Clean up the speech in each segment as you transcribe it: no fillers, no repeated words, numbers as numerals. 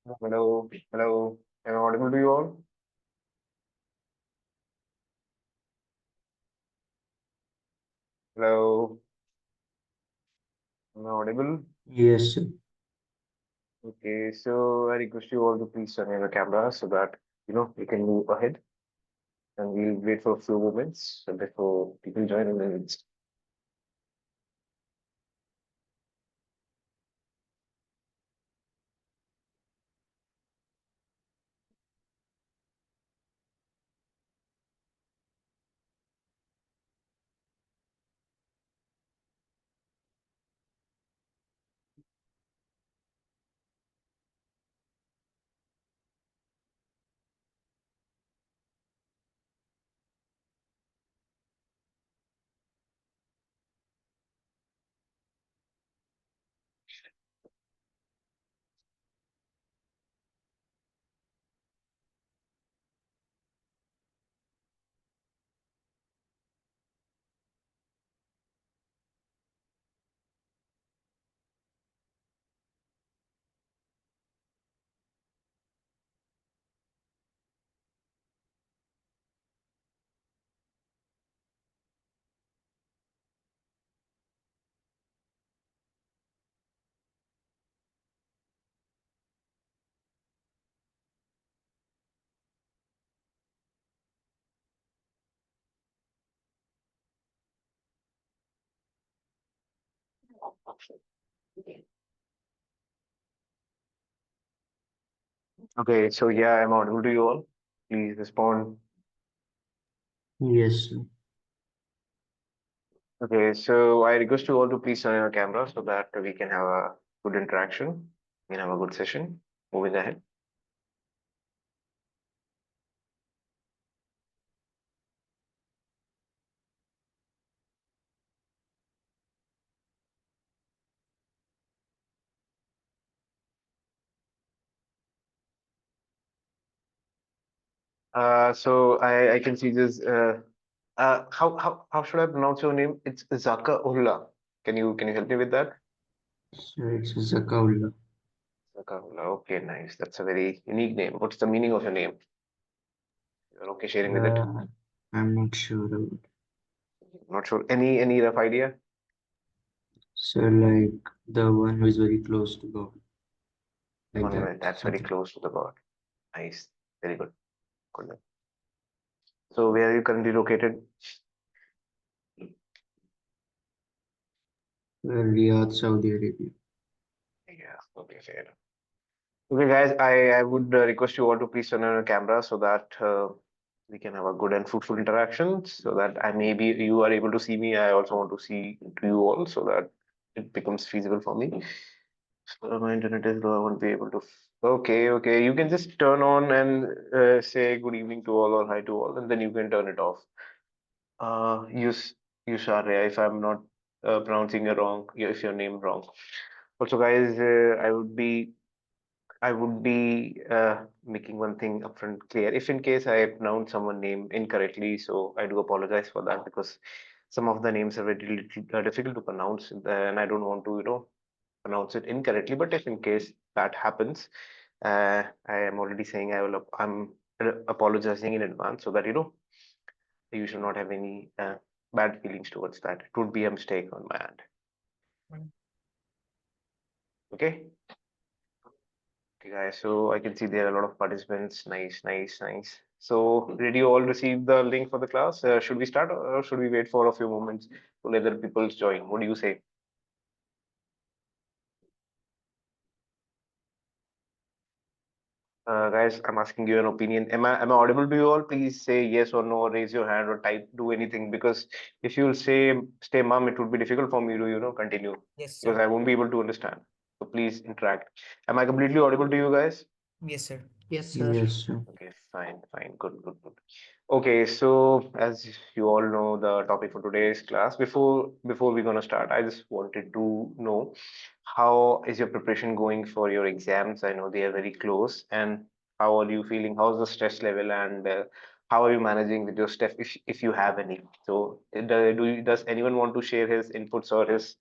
Hello, hello. Am I audible to you all? Hello, am I audible? Yes, sir. Okay, so I request you all to please turn on your camera so that we can move ahead, and we'll wait for a few moments before people join in. Okay, so yeah, I'm audible to you all. Please respond. Yes, sir. Okay, so I request you all to please turn on your camera so that we can have a good interaction. We can have a good session. Moving ahead. So I can see this. How should I pronounce your name? It's Zaka Ullah. Can you help me with that? Sir, it's Zakaullah. Zaka Ullah. Okay, nice. That's a very unique name. What's the meaning of your name? You're okay sharing with it? Uh, I'm not sure about. Not sure. Any rough idea? Sir, like the one who is very close to God, like One that, minute. That's very something. close to the God. Nice. Very good. Good. So where are you currently located? Riyadh, Saudi Arabia. Yeah. Okay, fair. Okay, guys, I would request you all to please turn on your camera so that we can have a good and fruitful interaction. So that I maybe you are able to see me. I also want to see to you all so that it becomes feasible for me. So my internet is low. I won't be able to. Okay, okay. You can just turn on and say good evening to all or hi to all, and then you can turn it off. Use Yusharya, if I'm not pronouncing your wrong, if your name wrong. Also, guys, I would be making one thing upfront clear. If in case I pronounce someone name incorrectly, so I do apologize for that because some of the names are very difficult to pronounce, and I don't want to, pronounce it incorrectly. But if in case that happens, I am already saying I'm apologizing in advance so that you should not have any bad feelings towards that. It would be a mistake on my end. Okay. Okay, guys, so I can see there are a lot of participants. Nice, nice, nice. So, did you all receive the link for the class? Should we start or should we wait for a few moments to let other people join? What do you say? Guys, I'm asking you an opinion. Am I audible to you all? Please say yes or no, or raise your hand or type, do anything. Because if you'll say stay mum, it would be difficult for me to, continue Yes, because sir. I won't be able to understand. So please interact. Am I completely audible to you guys? Yes, sir. Yes, sir. Yes, sir. Okay, fine, fine, good, good, good. Okay, so as you all know, the topic for today's class, before we're gonna start, I just wanted to know how is your preparation going for your exams? I know they are very close, and how are you feeling? How's the stress level, and how are you managing with your stuff if you have any? So, does anyone want to share his inputs or his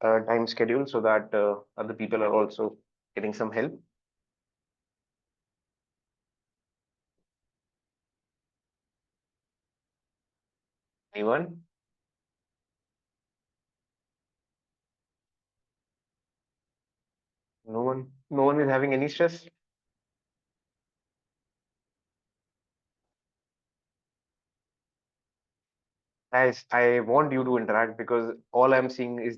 time schedule so that other people are also getting some help? Anyone? No one. No one is having any stress. Guys, I want you to interact because all I'm seeing is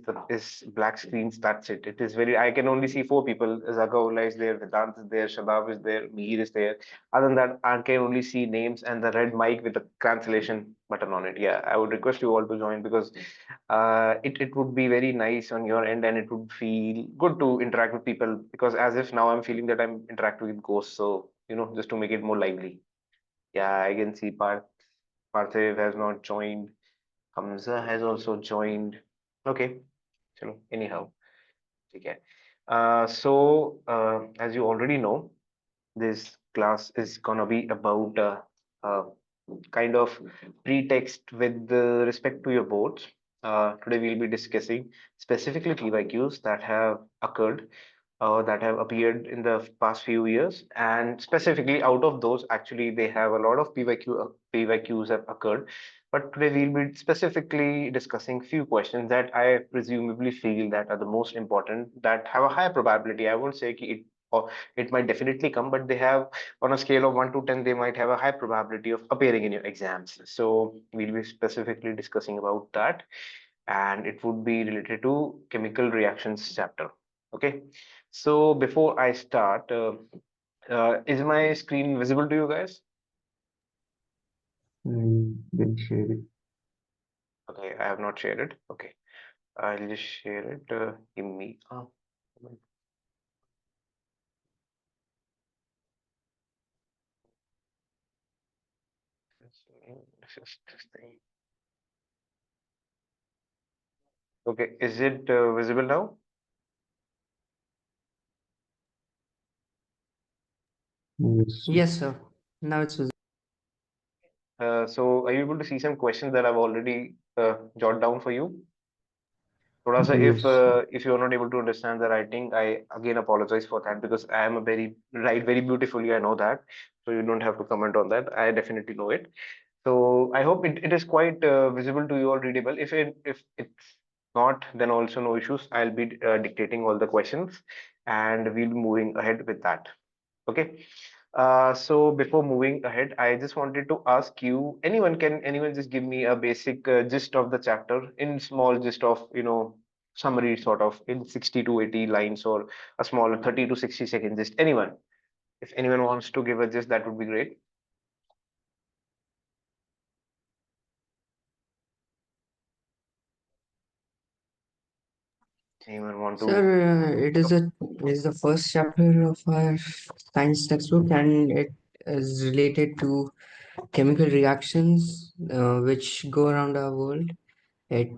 black screens. That's it. It is very. I can only see four people. Zagaula is there, Vedant is there, Shadab is there, Mihir is there. Other than that, I can only see names and the red mic with the cancellation button on it. Yeah, I would request you all to join because it would be very nice on your end and it would feel good to interact with people because as if now I'm feeling that I'm interacting with ghosts. So just to make it more lively. Yeah, I can see Parthiv has not joined. Hamza has also joined. Okay, chalo, anyhow, okay. As you already know, this class is gonna be about kind of pretext with respect to your boards. Today we'll be discussing specifically PYQs that have occurred that have appeared in the past few years, and specifically out of those, actually, they have a lot of PYQs have occurred. But today we'll be specifically discussing few questions that I presumably feel that are the most important, that have a high probability. I won't say or it might definitely come, but they have on a scale of 1 to 10, they might have a high probability of appearing in your exams. So we'll be specifically discussing about that, and it would be related to chemical reactions chapter. Okay, so before I start, is my screen visible to you guys? I will share it. Okay, I have not shared it. Okay, I'll just share it. Give me a moment. This thing. Okay, is it visible now? Yes, sir. Yes, sir. Now it's visible. So are you able to see some questions that I've already jotted down for you? थोड़ा सा Yes, if you're not able to understand the writing, I again apologize for that because I am a very write very beautifully. I know that, so you don't have to comment on that. I definitely know it. So I hope it is quite visible to you all, readable. If it's not, then also no issues. I'll be dictating all the questions, and we'll be moving ahead with that. Okay. So before moving ahead, I just wanted to ask you, anyone just give me a basic gist of the chapter in small gist of, summary sort of in 60 to 80 lines or a small 30 to 60 seconds, just anyone. If anyone wants to give a gist, that would be great. Anyone want Sir, to? it is the first chapter of our science textbook, and it is related to chemical reactions which go around our world. It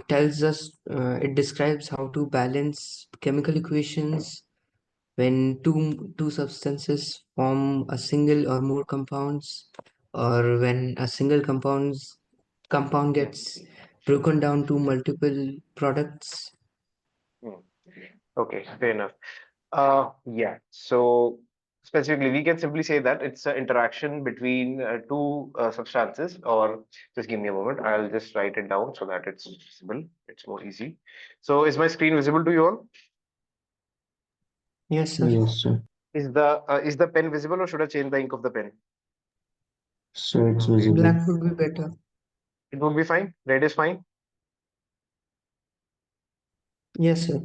tells us, it describes how to balance chemical equations when two substances form a single or more compounds, or when a single compound Yeah. gets broken down to multiple products. Hmm. Okay, fair enough. Yeah. So specifically, we can simply say that it's an interaction between two substances, or just give me a moment. I'll just write it down so that it's visible. It's more easy. So is my screen visible to you all? Yes, sir. yes, sir. Is the pen visible, or should I change the ink of the pen? So it's Okay, visible. Black would be better. it would be fine. Red is fine. Yes, sir.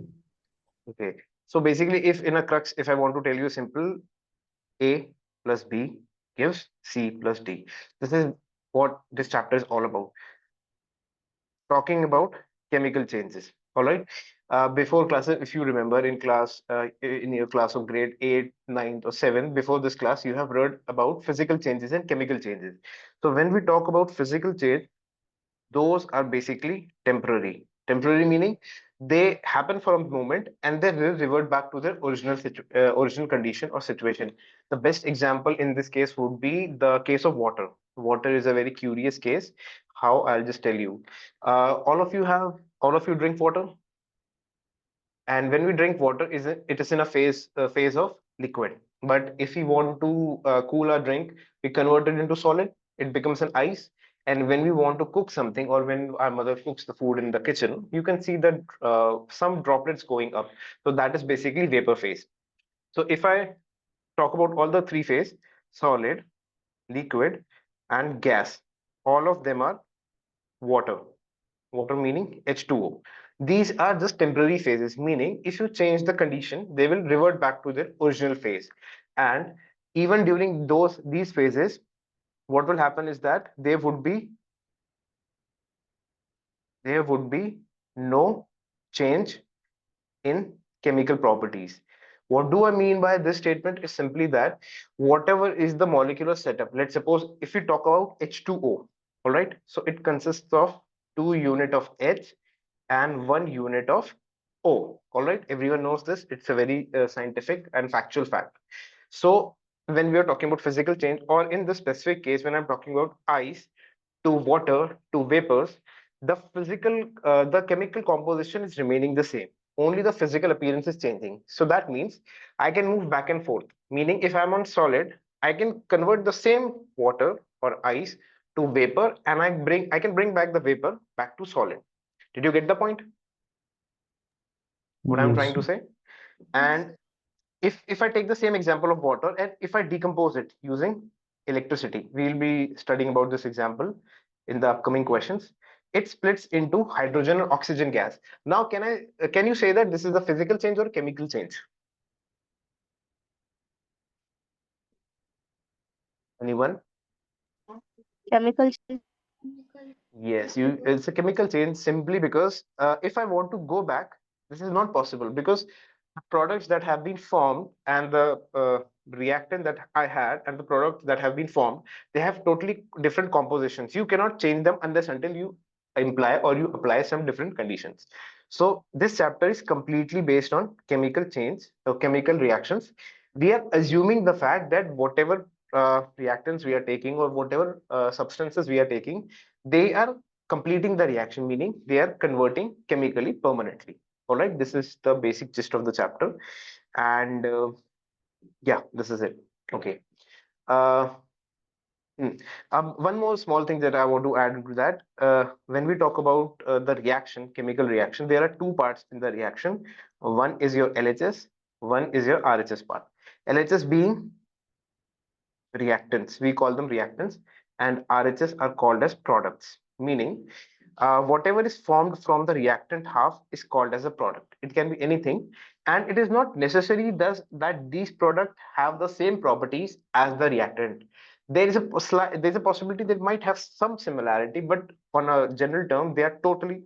Okay. So basically, if in a crux, if I want to tell you simple, A plus B gives C plus D. This is what this chapter is all about. Talking about chemical changes. All right. Before class, if you remember in class, in your class of grade 8, 9, or 7, before this class, you have read about physical changes and chemical changes. So when we talk about physical change, those are basically temporary. Temporary meaning they happen for a moment and then they revert back to their original condition or situation. The best example in this case would be the case of water. Water is a very curious case. How? I'll just tell you. All of you drink water, and when we drink water, it is in a phase of liquid. But if we want to cool our drink, we convert it into solid. It becomes an ice. And when we want to cook something, or when our mother cooks the food in the kitchen, you can see that some droplets going up. So that is basically vapor phase. So if I talk about all the three phase, solid, liquid, and gas, all of them are water. Water meaning H2O. These are just temporary phases, meaning if you change the condition, they will revert back to their original phase. And even during these phases, what will happen is that there would be no change in chemical properties. What do I mean by this statement is simply that whatever is the molecular setup, let's suppose if we talk about H2O, all right, so it consists of 2 unit of H and 1 unit of O. All right, everyone knows this. It's a very scientific and factual fact. So when we are talking about physical change, or in this specific case, when I'm talking about ice to water to vapors, the chemical composition is remaining the same. Only the physical appearance is changing. So that means I can move back and forth. Meaning, if I'm on solid, I can convert the same water or ice to vapor, and I can bring back the vapor back to solid. Did you get the point? What I'm trying Yes. to say? And if I take the same example of water and if I decompose it using electricity, we'll be studying about this example in the upcoming questions. It splits into hydrogen and oxygen gas. Now, can you say that this is a physical change or a chemical change? Anyone? Chemical change. Yes, it's a chemical change simply because if I want to go back, this is not possible because products that have been formed and the reactant that I had and the products that have been formed, they have totally different compositions. You cannot change them unless until you imply or you apply some different conditions. So this chapter is completely based on chemical change or chemical reactions. We are assuming the fact that whatever reactants we are taking or whatever substances we are taking, they are completing the reaction, meaning they are converting chemically permanently. All right, this is the basic gist of the chapter, and yeah, this is it. Okay. Uh, One more small thing that I want to add into that. When we talk about the reaction, chemical reaction, there are two parts in the reaction. One is your LHS, one is your RHS part. LHS being reactants, we call them reactants, and RHS are called as products, meaning whatever is formed from the reactant half is called as a product. It can be anything, and it is not necessary does that these products have the same properties as the reactant. There is a possibility that might have some similarity, but on a general term, they are totally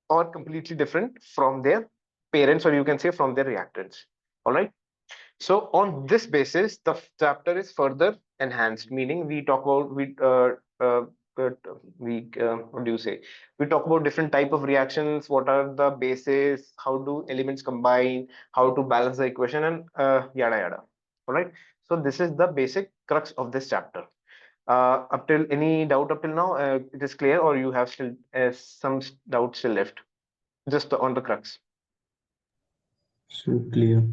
or completely different from their parents, or you can say from their reactants. All right. So on this basis, the chapter is further enhanced, meaning we talk about uh, what do you say? We talk about different type of reactions, what are the bases, how do elements combine, how to balance the equation, and yada yada. All right. So this is the basic crux of this chapter. Up till any doubt up till now, it is clear, or you have still some doubts still left, just on the crux. So clear.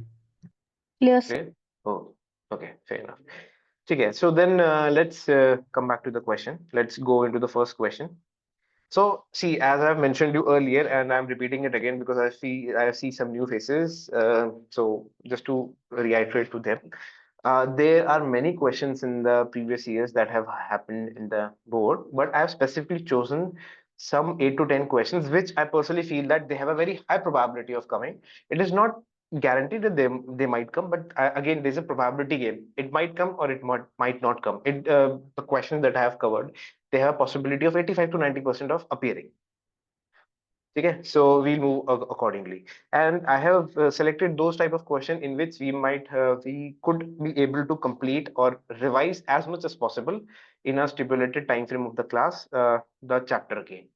Clear, sir. Clear? Oh, okay, fair enough. Okay, so then let's come back to the question. Let's go into the first question. So, see, as I've mentioned you earlier, and I'm repeating it again because I see some new faces. So, just to reiterate to them, there are many questions in the previous years that have happened in the board, but I've specifically chosen some 8 to 10 questions, which I personally feel that they have a very high probability of coming. It is not guaranteed that they might come, but again, there's a probability game. It might come or it might not come. The questions that I have covered, they have a possibility of 85 to 90% of appearing. Okay, so we'll move accordingly. And I have selected those type of question in which we could be able to complete or revise as much as possible in a stipulated time frame of the class, the chapter again.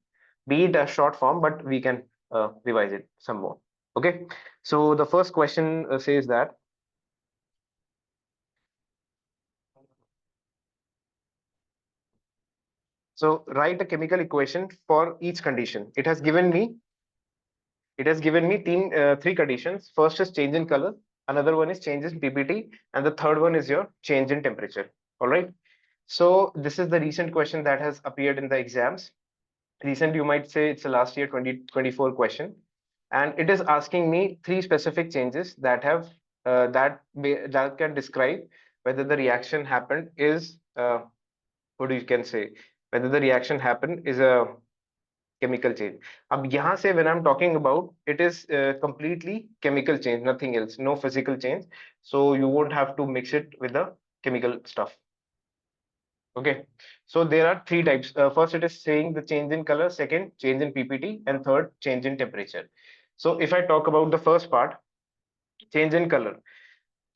Be it a short form, but we can revise it some more. Okay, so the first question says that, so write a chemical equation for each condition. It has given me three conditions. First is change in color, another one is change in ppt, and the third one is your change in temperature. All right. So this is the recent question that has appeared in the exams. Recent, you might say it's a last year 2024 question, and it is asking me three specific changes that have that can describe whether the reaction happened is what you can say, whether the reaction happened is a chemical change. अब यहाँ से when I'm talking about, it is completely chemical change, nothing else, no physical change. So you won't have to mix it with the chemical stuff. Okay, so there are three types. First, it is saying the change in color. Second, change in PPT, and third, change in temperature. So if I talk about the first part, change in color.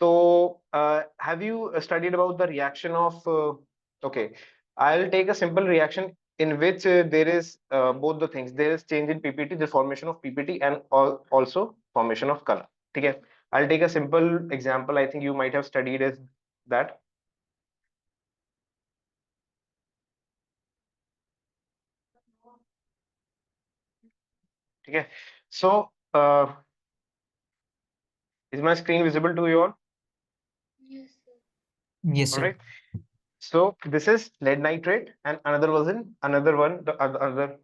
So have you studied about the reaction of? Okay, I'll take a simple reaction in which there is both the things. There is change in PPT, the formation of PPT, and also formation of color. Okay, I'll take a simple example. I think you might have studied as that. Okay, so is my screen visible to you all? Yes, All sir. right. So this is lead nitrate, and another one. The other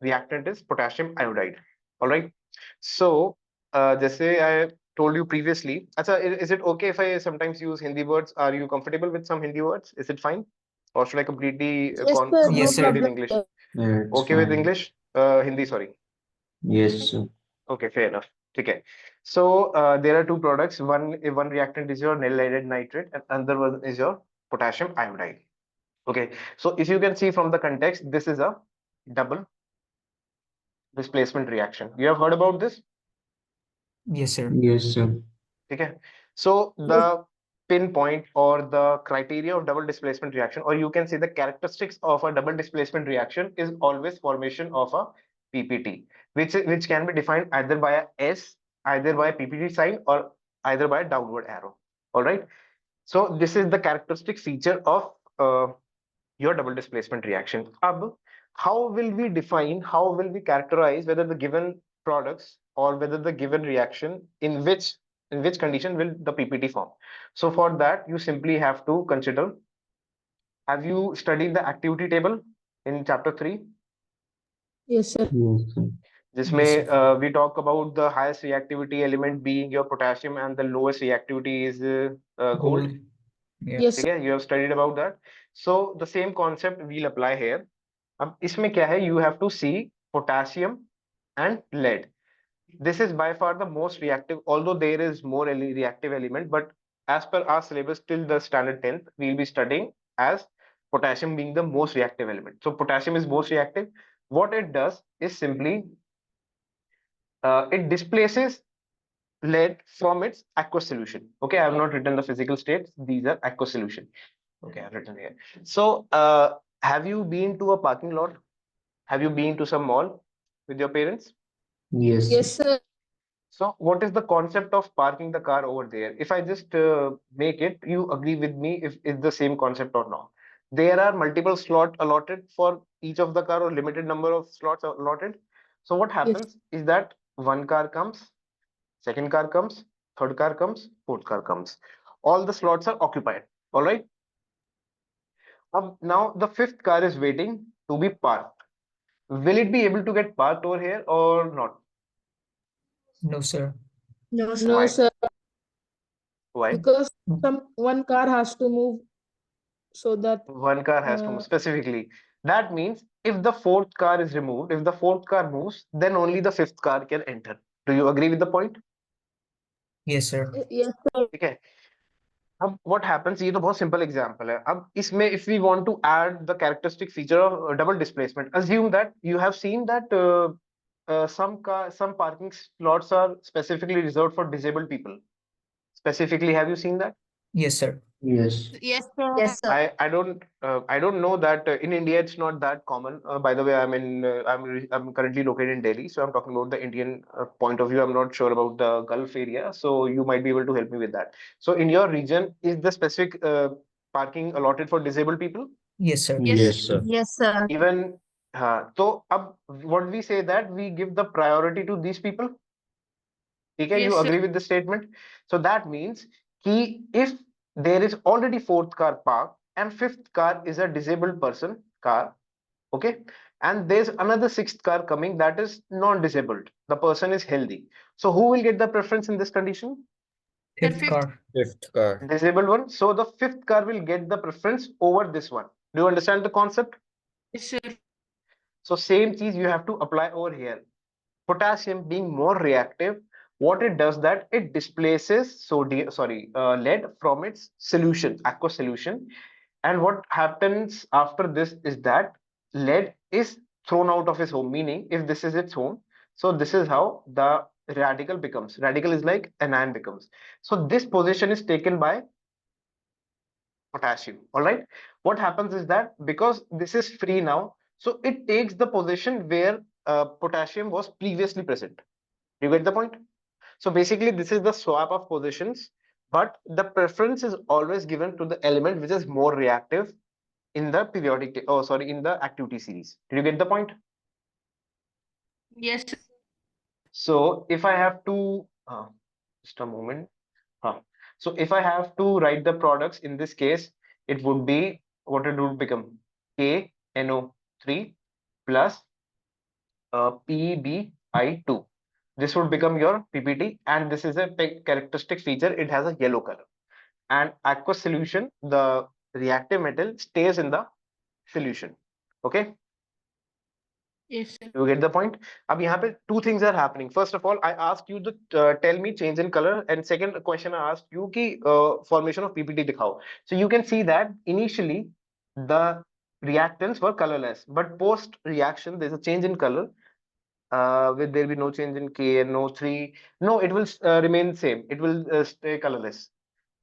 reactant is potassium iodide. All right. So जैसे I told you previously. अच्छा, is it okay if I sometimes use Hindi words? Are you comfortable with some Hindi words? Is it fine? Or should I completely Yes, sir, no Yes, sir. communicate in problem, English? sir. Yeah, it's Okay with fine. English? Hindi, sorry. Yes, sir. Okay, fair enough. Okay. So there are two products. One reactant is your leaded nitrate, and another one is your potassium iodide. Okay. So if you can see from the context, this is a double displacement reaction. You have heard about this? Yes, sir. Yes, sir. Okay. So the pinpoint or the criteria of double displacement reaction, or you can say the characteristics of a double displacement reaction, is always formation of a PPT, which can be defined either by a S, either by a PPT sign, or either by a downward arrow. All right. So this is the characteristic feature of your double displacement reaction. Ab, how will we define, how will we characterize whether the given products or whether the given reaction in which condition will the PPT form? So for that, you simply have to consider, have you studied the activity table in chapter 3? Yes, sir. Yes, sir. जिसमें Yes, sir. we talk about the highest reactivity element being your potassium and the lowest reactivity is gold. Gold. Yeah. Yes, ठीक sir. है, you have studied about that. So the same concept we'll apply here. अब इसमें क्या है, you have to see potassium and lead. This is by far the most reactive, although there is more reactive element, but as per our syllabus till the standard 10th, we'll be studying as potassium being the most reactive element. So potassium is most reactive. What it does is simply it displaces lead from its aqueous solution. Okay, I have not written the physical states. These are aqueous solution. Okay, I've written here. So have you been to a parking lot? Have you been to some mall with your parents? Yes, Yes, sir. sir. So what is the concept of parking the car over there? If I just make it, you agree with me if it's the same concept or not. There are multiple slots allotted for each of the car or limited number of slots allotted. So what Yes. happens is that one car comes, second car comes, third car comes, fourth car comes. All the slots are occupied. All right. Now the fifth car is waiting to be parked. Will it be able to get parked over here or not? No, sir. No, Why? sir. Why? Because one car has to move so that One car has to move specifically. That means if the fourth car is removed, if the fourth car moves, then only the fifth car can enter. Do you agree with the point? Yes, sir. yes, sir. ठीक है. अब what happens, ये तो बहुत simple example है. अब इसमें if we want to add the characteristic feature of double displacement, assume that you have seen that some parking slots are specifically reserved for disabled people. Specifically, have you seen that? Yes, sir. Yes. Yes, sir. Yes, sir. I don't know that in India it's not that common. By the way, I'm currently located in Delhi, so I'm talking about the Indian point of view. I'm not sure about the Gulf area, so you might be able to help me with that. So in your region, is the specific parking allotted for disabled people? Yes, sir. Yes, sir. Yes, sir. Even so, अब what we say that we give the priority to these people. Okay, Yes, you sir. agree with the statement? So that means कि if there is already fourth car parked, and fifth car is a disabled person car. Okay, and there's another sixth car coming that is non-disabled. The person is healthy. So who will get the preference in this condition? Fifth car. Fifth car. Disabled one. So the fifth car will get the preference over this one. Do you understand the concept? Yes, sir. So same cheese you have to apply over here. Potassium being more reactive, what it does that it displaces lead from its solution, aqueous solution. And what happens after this is that lead is thrown out of its home, meaning if this is its home, so this is how the radical becomes. Radical is like anion becomes. So this position is taken by potassium. All right. What happens is that because this is free now, so it takes the position where potassium was previously present. You get the point? So basically, this is the swap of positions, but the preference is always given to the element which is more reactive in the in the activity series. Did you get the point? Yes, sir. So if I have to, just a moment. So if I have to write the products in this case, it would be what it would become KNO3 plus PBI2. This would become your PPT, and this is a characteristic feature. It has a yellow color. And aqueous solution, the reactive metal stays in the solution. Okay. Yes, sir. You get the point? अब यहाँ पे two things are happening. First of all, I asked you to tell me change in color, and second question I asked you कि formation of PPT दिखाओ. So you can see that initially the reactants were colorless, but post reaction there's a change in color. Will there be no change in K and no3? No, it will remain same. It will stay colorless.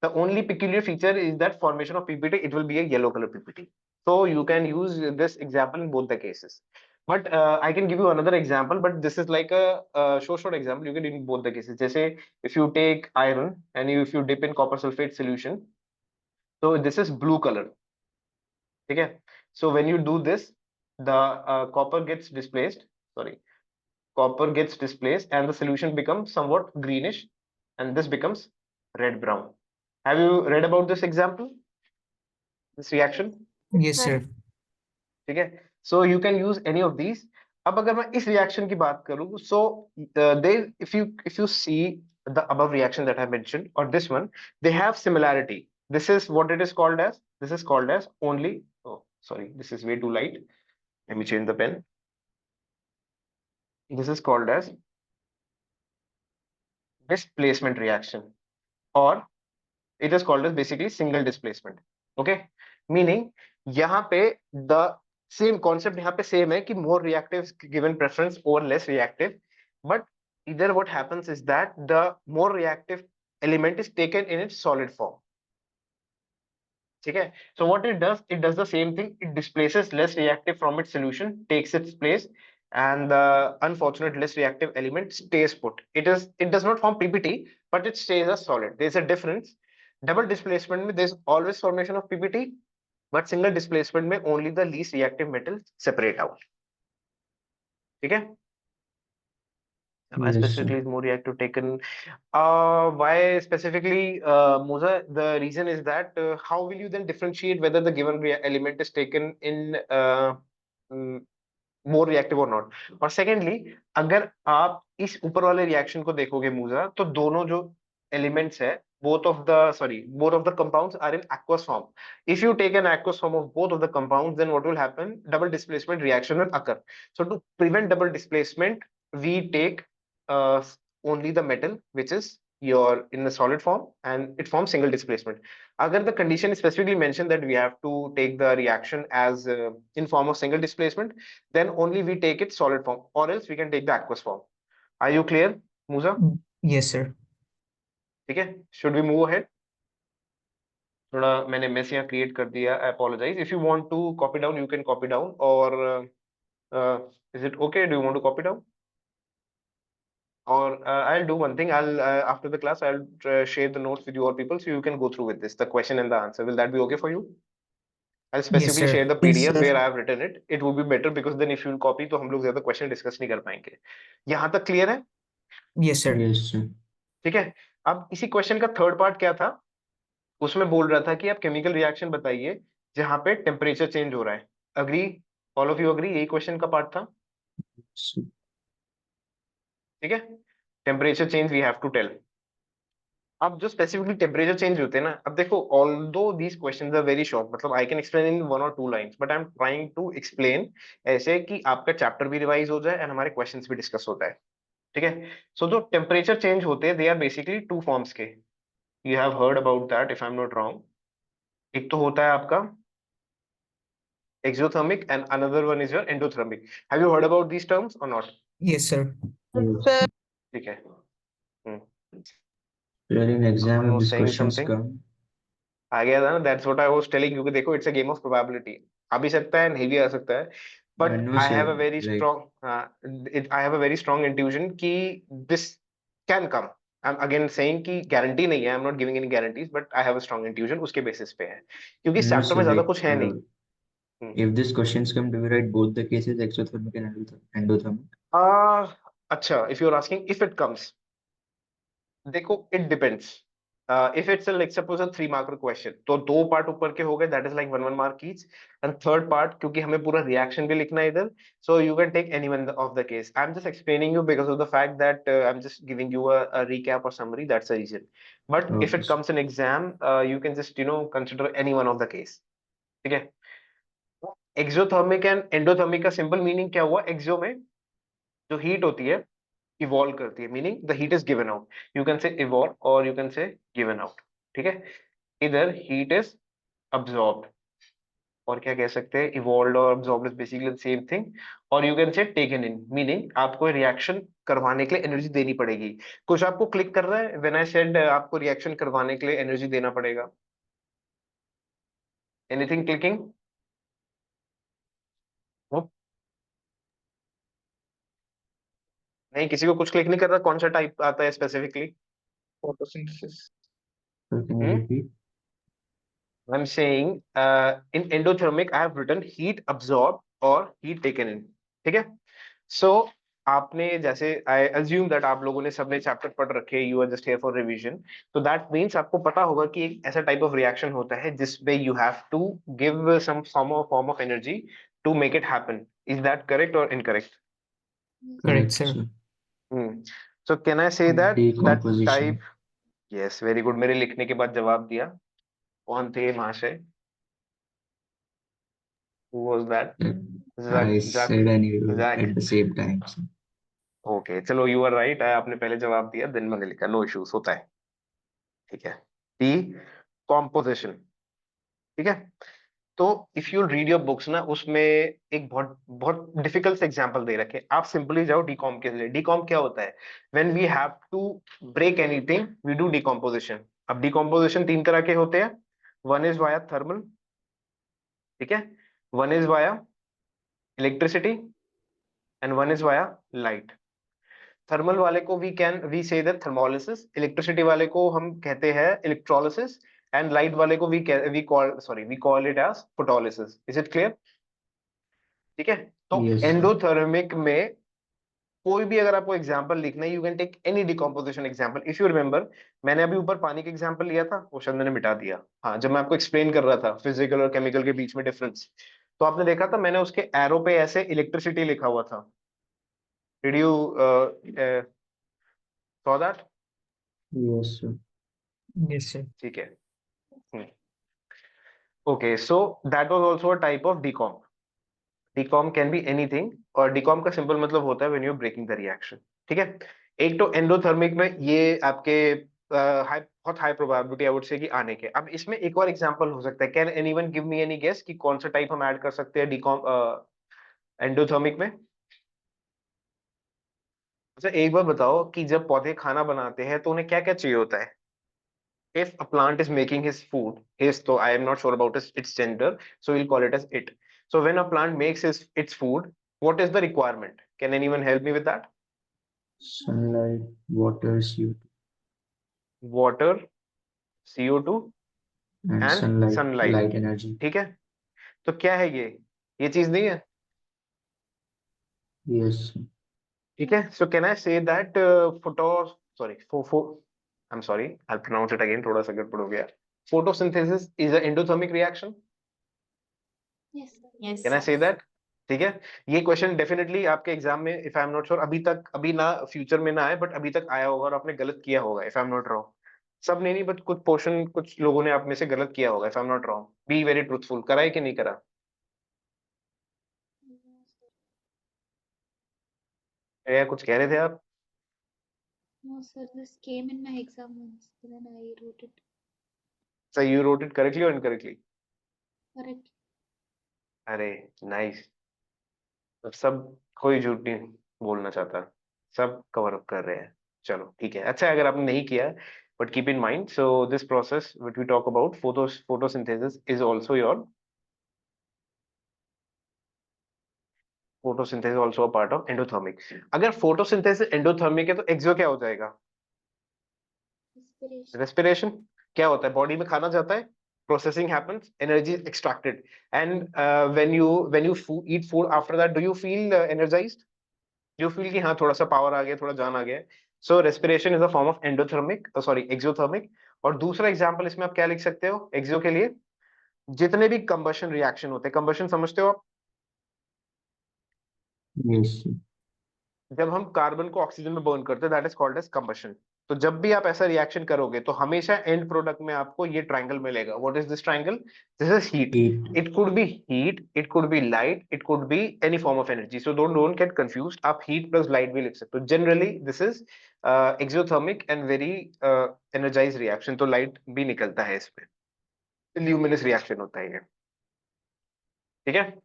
The only peculiar feature is that formation of PPT, it will be a yellow color PPT. So you can use this example in both the cases. But I can give you another example, but this is like a short example. You can do in both the cases. Just say if you take iron and if you dip in copper sulfate solution, so this is blue color. Okay. So when you do this, the copper gets displaced. Sorry, copper gets displaced and the solution becomes somewhat greenish, and this becomes red brown. Have you read about this example, this reaction? Yes, sir. ठीक है, so you can use any of these. अब अगर मैं इस reaction की बात करूं, so they if you see the above reaction that I mentioned or this one, they have similarity. This is what it is called as. This is called as only. Oh, sorry, this is way too light. Let me change the pen. This is called as displacement reaction, or it is called as basically single displacement. Okay, meaning यहाँ पे the same concept यहाँ पे same है कि more reactive given preference over less reactive, but either what happens is that the more reactive element is taken in its solid form. ठीक है, so what it does the same thing. It displaces less reactive from its solution, takes its place, and the unfortunate less reactive element stays put. It does not form PPT, but it stays as solid. There's a difference. Double displacement में there's always formation of PPT, but single displacement में only the least reactive metals separate out. ठीक है? Why Yes, sir. specifically is more reactive taken? Why specifically, Moza? The reason is that how will you then differentiate whether the given element is taken in more reactive or not? और secondly, अगर आप इस ऊपर वाले reaction को देखोगे मूजा, तो दोनों जो elements है, both of the compounds are in aqueous form. If you take an aqueous form of both of the compounds, then what will happen? Double displacement reaction will occur. So to prevent double displacement, we take only the metal which is in the solid form, and it forms single displacement. Agar the condition is specifically mentioned that we have to take the reaction as in form of single displacement, then only we take it solid form, or else we can take the aqueous form. Are you clear, Musa? Yes, sir. ठीक है, should we move ahead? थोड़ा मैंने mess यहाँ create कर दिया, I apologize. If you want to copy down, you can copy down, or is it okay? Do you want to copy down? Or I'll do one thing. I'll after the class, I'll share the notes with your people so you can go through with this, the question and the answer. Will that be okay for you? I'll specifically sir. share the Yes, PDF sir. where I have written it. It would be better because then if you copy, तो हम लोग ज्यादा question discuss नहीं कर पाएंगे. यहाँ तक clear है? Yes, sir. Yes, sir. ठीक है. अब इसी question का third part क्या था? उसमें बोल रहा था कि आप chemical reaction बताइए जहाँ पे टेम्परेचर चेंज हो रहा है। Agree? All of you agree? यही क्वेश्चन का पार्ट था, So, ठीक है। Temperature change we have to tell. अब जो स्पेसिफिकली टेम्परेचर चेंज होते हैं ना, अब देखो, although these questions are very short, मतलब I can explain in 1 or 2 lines, but I am trying to explain ऐसे कि आपका चैप्टर भी रिवाइज हो जाए एंड हमारे क्वेश्चंस भी डिस्कस होता है, ठीक है। सो जो टेम्परेचर चेंज होते हैं, they are basically two forms के। You have heard about that if I am not wrong. एक तो होता है आपका exothermic and another one is your endothermic. Have you heard about these terms or not? Yes, sir. yes. ठीक है। Sir, in exam, Someone if was these saying questions something. come, आ गया था ना, that's what I was telling you कि देखो, it's a game of probability. आ भी सकता है, नहीं भी आ सकता है, but no, I sir, have a very like, strong I have a very strong intuition कि this can come. I am again saying कि गारंटी नहीं है, I am not giving any guarantees, but I have a strong intuition, उसके basis पे है, क्योंकि no, chapter sir, में ज्यादा like, कुछ है नहीं। if these questions come, do we write both the cases, exothermic and endothermic? अच्छा, if you are asking if it comes, देखो it depends. If it's like suppose a 3 marker question, तो 2 part ऊपर के हो गए, that is like 1 1 mark each. And third part, क्योंकि हमें पूरा रिएक्शन भी लिखना है इधर, so you can take any one of the case. I am just explaining you because of the fact that I am just giving you a recap और summary, that's the reason. But if Okay, it sir. Comes in exam, you can just consider any one of the case, ठीक है। Exothermic and endothermic का simple meaning क्या हुआ? एक्सो में जो heat होती है, इवॉल्व करती है, meaning the heat is given out. You can say evolve और you can say given out, ठीक है। इधर हीट इज अब्सॉर्ब्ड, और क्या कह सकते हैं, इवॉल्व और absorbed is basically the same thing. और you can say taken in, meaning आपको रिएक्शन करवाने के लिए एनर्जी देनी पड़ेगी। कुछ आपको क्लिक कर रहा है व्हेन आई सेड आपको रिएक्शन करवाने के लिए एनर्जी देना पड़ेगा? Anything clicking? नहीं, किसी को कुछ क्लिक नहीं कर रहा? कौन सा टाइप आता है specifically? Photosynthesis. Sir, can you hmm repeat? I'm saying in endothermic I have written heat absorbed और heat taken in, ठीक है। So आपने जैसे आई अज्यूम दैट आप लोगों ने सबने चैप्टर पढ़ रखे, you are just here for revision, तो दैट मींस आपको पता होगा कि एक ऐसा टाइप ऑफ रिएक्शन होता है जिसमें you have to give some form of energy to make it happen. Is that correct और incorrect? Correct, Correct, sir. sir. So can I say that that Decomposition. Type? Yes, very good, मेरे लिखने के बाद जवाब दिया। कौन थे महाशय? Who was that? Like, Jack I Jack said and you Jack? at the same time. Sir. Okay, चलो, यू आर राइट, आपने पहले जवाब दिया, दिन मैंने लिखा, नो इश्यूज, होता है, ठीक है। डी कॉम्पोजिशन, ठीक है। तो if you read your books ना, उसमें एक बहुत बहुत डिफिकल्ट से एग्जांपल दे रखे, आप सिंपली जाओ डीकॉम के लिए। डीकॉम क्या होता है? When we have to break anything we do decomposition. अब डीकॉम्पोजिशन 3 तरह के होते हैं। वन इज वाया थर्मल, ठीक है। One is via electricity and one is via light. Thermal वाले को we say that thermolysis, electricity वाले को हम कहते हैं इलेक्ट्रोलिसिस, एंड लाइट वाले को we call it as photolysis. Is it clear? ठीक है। तो Yes, sir. एंडोथर्मिक में कोई भी अगर आपको एग्जांपल लिखना है, you can take any decomposition example. If you remember, मैंने अभी ऊपर पानी का एग्जांपल लिया था, वो शायद मैंने मिटा दिया, हाँ, जब मैं आपको एक्सप्लेन कर रहा था फिजिकल और केमिकल के बीच में डिफरेंस, तो आपने देखा था मैंने उसके एरो पे ऐसे इलेक्ट्रिसिटी लिखा हुआ था। Did you saw that? Yes, sir. Yes, sir. ठीक है। Okay, so that was also a type of decom. Decom can be anything, और डीकॉम का सिंपल मतलब होता है when you are breaking the reaction, ठीक है। एक तो एंडोथर्मिक में ये आपके बहुत high probability I would say कि आने के। अब इसमें एक और एग्जांपल हो सकता है, can anyone give me any guess कि कौन सा टाइप हम ऐड कर सकते हैं डीकॉम एंडोथर्मिक में? अच्छा, एक बार बताओ कि जब पौधे खाना बनाते हैं तो उन्हें क्या क्या चाहिए होता है? If a plant is making his food, his, so I am not sure about its gender, so we'll call it as it. So when a plant makes its food, what is the requirement? Can anyone help me with that? Sunlight, water, CO2, Water, CO2 and and sunlight, sunlight. light energy. ठीक है। तो क्या है ये चीज नहीं है, Yes, sir. ठीक है। So can I say that sorry, I'm sorry, I'll pronounce it again, थोड़ा सा गड़बड़ हो गया। Photosynthesis is an endothermic reaction. Yes. Yes. Can I say that? ठीक है, ये क्वेश्चन डेफिनेटली आपके एग्जाम में, if I am not sure, अभी ना फ्यूचर में ना आए, बट अभी तक आया होगा और आपने गलत किया होगा, if I am not wrong. सब ने नहीं, बट कुछ पोर्शन, कुछ लोगों ने आप में से गलत किया होगा, if I am not wrong. Be very truthful, करा है कि नहीं करा? या कुछ कह रहे थे आप? No, sir. This came in my exam once. Then I wrote it so you wrote it correctly और इनकरेक्टली? correctly. अरे नाइस, सब, कोई झूठ नहीं बोलना चाहता, सब कवर अप कर रहे हैं। चलो ठीक है, अच्छा है अगर आपने नहीं किया, but keep in mind, so this process which we talk about photosynthesis is also your photosynthesis also a part of endothermic. अगर फोटोसिंथेसिस एंडोथर्मिक है तो एक्सो क्या हो जाएगा? Respiration. रेस्पिरेशन। क्या होता है, बॉडी में खाना जाता है, processing happens, energy extracted, and when you eat food, after that do you feel energised? You feel कि हाँ थोड़ा सा पावर आ गया, थोड़ा जान आ गया। So respiration is a form of endothermic, sorry exothermic. और दूसरा एग्जांपल इसमें आप क्या लिख सकते हो एक्सो के लिए? जितने भी कंबशन रिएक्शन होते हैं, कंबशन समझते हो आप? Yes, sir. जब हम कार्बन को ऑक्सीजन में बर्न करते हैं, that is called as combustion. तो जब भी आप ऐसा रिएक्शन करोगे तो हमेशा एंड प्रोडक्ट में आपको ये ट्रायंगल मिलेगा। What is this triangle? This is heat. Heat. It could be heat, it could be light, it could be any form of energy, so don't get confused. आप heat plus light भी लिख सकते हो। Generally this is exothermic and very energise reaction, तो light भी निकलता है इसमें, ल्यूमिनस रिएक्शन होता है ये। ठीक है,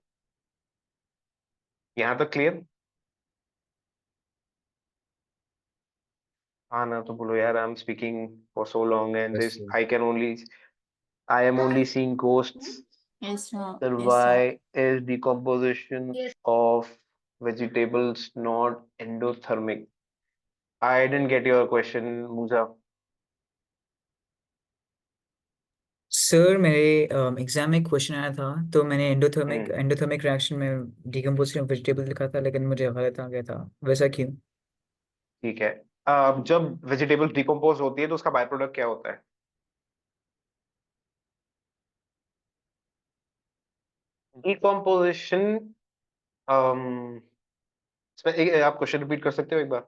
यहाँ तक क्लियर? हाँ ना, तो बोलो यार, I am speaking for so long and Yes, this sir. I am only seeing ghosts. Yes, sir. Then Yes, why sir. is decomposition of vegetables not endothermic? I didn't get your question, Musa. Sir मेरे exam में question आया था, तो मैंने endothermic हम्म, endothermic reaction में decomposition of vegetable लिखा था, लेकिन मुझे गलत आ गया था। वैसा क्यों? ठीक है। जब वेजिटेबल्स डिकम्पोज होती है तो उसका बाय प्रोडक्ट क्या होता है? डिकम्पोजिशन, आप क्वेश्चन रिपीट कर सकते हो एक बार?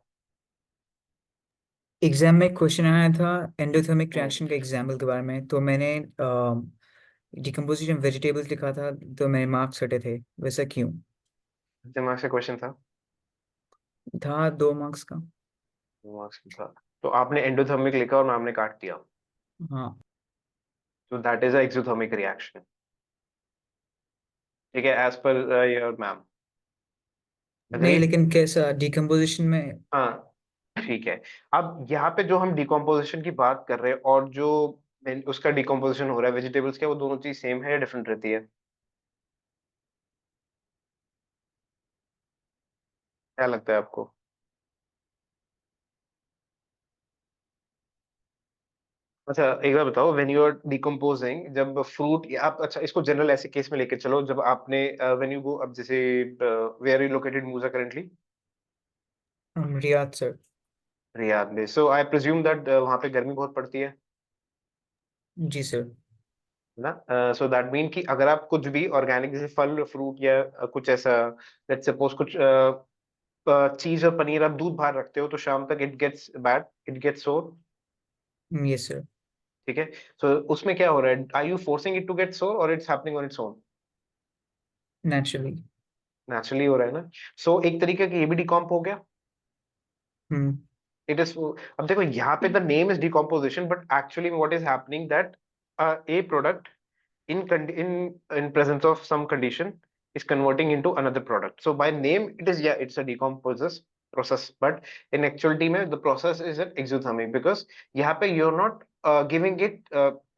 एग्जाम में क्वेश्चन आया था एंडोथर्मिक हम्म, रिएक्शन के एग्जाम्पल के बारे में, तो मैंने डिकम्पोजिशन वेजिटेबल्स लिखा था, तो मेरे मार्क्स हटे थे। वैसा क्यों? दिमाग से क्वेश्चन था? था 2 मार्क्स का। दिमाग से था, तो आपने एंडोथर्मिक लिखा और मैम ने काट दिया, हाँ। तो that is a exothermic reaction. ठीक है, एज पर योर मैम। नहीं, अग्रीड? लेकिन कैसा डिकम्पोजिशन में? हाँ ठीक है। अब यहाँ पे जो हम डिकम्पोजिशन की बात कर रहे हैं और जो उसका डिकम्पोजिशन हो रहा है वेजिटेबल्स का, वो दोनों चीज सेम है या डिफरेंट रहती है? क्या लगता है आपको? अच्छा एक बार बताओ, व्हेन यू आर डिकम्पोजिंग, जब फ्रूट, आप अच्छा इसको जनरल ऐसे केस में लेके चलो, जब आपने व्हेन यू गो, अब जैसे वेयर यू लोकेटेड मूजा करेंटली? Riyadh sir. रियाद में, सो आई प्रिज्यूम दैट वहाँ पे गर्मी बहुत पड़ती है जी सर। ना? सो दैट मीन कि अगर आप कुछ भी ऑर्गेनिक जैसे फल फ्रूट या कुछ ऐसा, लेट्स सपोज कुछ चीज और पनीर आप दूध बाहर रखते हो तो शाम तक it gets bad, it gets sour. Yes sir. ठीक है, सो उसमें क्या हो रहा है? Are you forcing it to get sour और it's happening on its own? Naturally. Naturally हो रहा है ना? सो एक तरीके का ये भी डिकॉम्प हो गया। हम्म। इट इज, अब देखो यहाँ पे the name is decomposition, but actually what is happening that a product in presence of some condition is converting into another product. So by name it is, yeah, it's a decomposers process, but in actuality mein the process is an exothermic, because यहाँ पे you're not giving it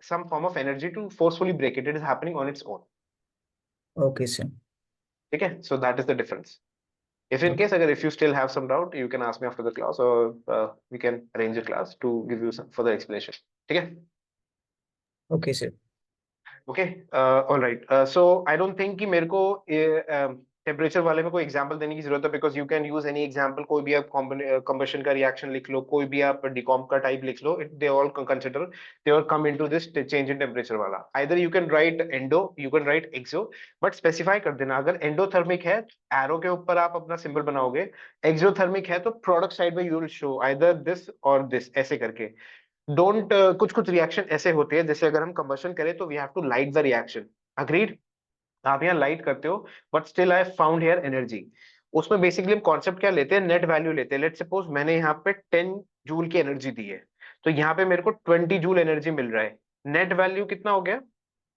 some form of energy to forcefully break it, it is happening on its own. Okay sir. ठीक है, so that is the difference. If in okay. case अगर if you still have some doubt, you can ask me after the class, or we can arrange a class to give you some further explanation. ठीक है? Okay sir. Okay, all right. So I don't think कि मेरे को temperature वाले में कोई example देने की जरूरत है, because you can use any example, कोई भी आप कंबशन का रिएक्शन लिख लो, कोई भी आप डिकॉम्प का टाइप लिख लो, it they all consider, they all come into this change in temperature वाला। Either you can write endo, you can write exo, but specify कर देना, अगर एंडोथर्मिक है एरो के ऊपर आप अपना सिंबल बनाओगे, एक्सोथर्मिक है तो प्रोडक्ट साइड में you will show either this और दिस, ऐसे करके। डोंट कुछ कुछ रिएक्शन ऐसे होते हैं, जैसे अगर हम कंबशन करें तो we have to light the reaction, agreed? आप यहाँ लाइट करते हो, but still I found here energy. उसमें बेसिकली हम कॉन्सेप्ट क्या लेते हैं, नेट वैल्यू लेते हैं। लेट्स सपोज मैंने यहाँ पे 10 जूल की एनर्जी दी है, तो यहाँ पे मेरे को 20 जूल एनर्जी मिल रहा है। नेट वैल्यू कितना हो गया?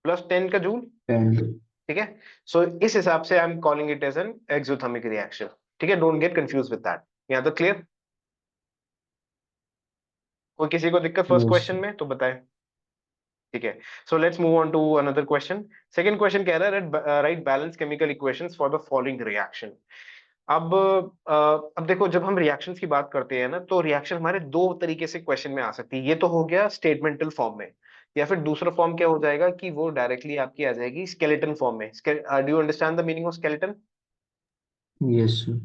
प्लस 10 का जूल, 10. ठीक है। सो इस हिसाब से I am calling it as an exothermic reaction, ठीक है। Don't get confuse with that. यहाँ तक क्लियर? कोई किसी को दिक्कत फर्स्ट Yes. क्वेश्चन में तो बताए, ठीक है। So let's move on to another question. Second question कह रहा है write balance chemical equations for the following reaction. अब देखो, जब हम रिएक्शंस की बात करते हैं ना, तो रिएक्शन हमारे दो तरीके से क्वेश्चन में आ सकती है। ये तो हो गया स्टेटमेंटल फॉर्म में, या फिर दूसरा फॉर्म क्या हो जाएगा कि वो डायरेक्टली आपकी आ जाएगी स्केलेटन फॉर्म में। Do you understand the meaning of skeleton? Yes, sir.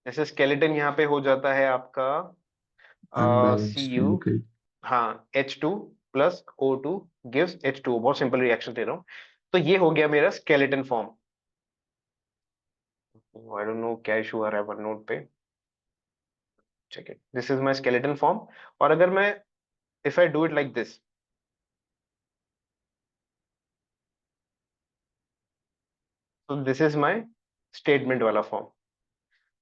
जैसे स्केलेटन यहाँ पे हो जाता है आपका Unbalanced Cu, chemical. हाँ, H2 plus O2 gives H2। बहुत सिंपल रिएक्शन दे रहा हूँ, तो ये हो गया मेरा skeleton form. I don't know क्या इशू आ रहा है वन नोट पे, check it. This is my skeleton form. और अगर मैं, if I do it like this, तो दिस इज माय स्टेटमेंट वाला फॉर्म।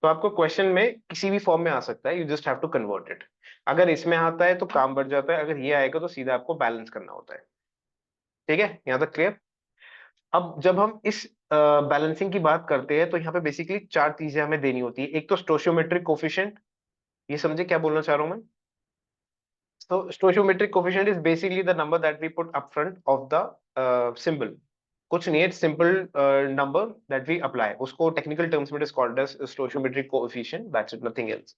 तो आपको क्वेश्चन में किसी भी फॉर्म में आ सकता है, you just have to convert it. अगर इसमें आता है तो काम बढ़ जाता है, अगर ये आएगा तो सीधा आपको बैलेंस करना होता है, ठीक है। यहाँ तक क्लियर? अब जब हम इस बैलेंसिंग की बात करते हैं, तो यहाँ पे बेसिकली चार चीजें हमें देनी होती है। एक तो स्टोशियोमेट्रिक कोफिशिएंट, ये समझे क्या बोलना चाह रहा हूं मैं? तो stoichiometric coefficient is basically the number that we put up front of the symbol. कुछ नहीं है, simple number that we apply, उसको टेक्निकल टर्म्स में it is called as stoichiometric coefficient, that's it, nothing else.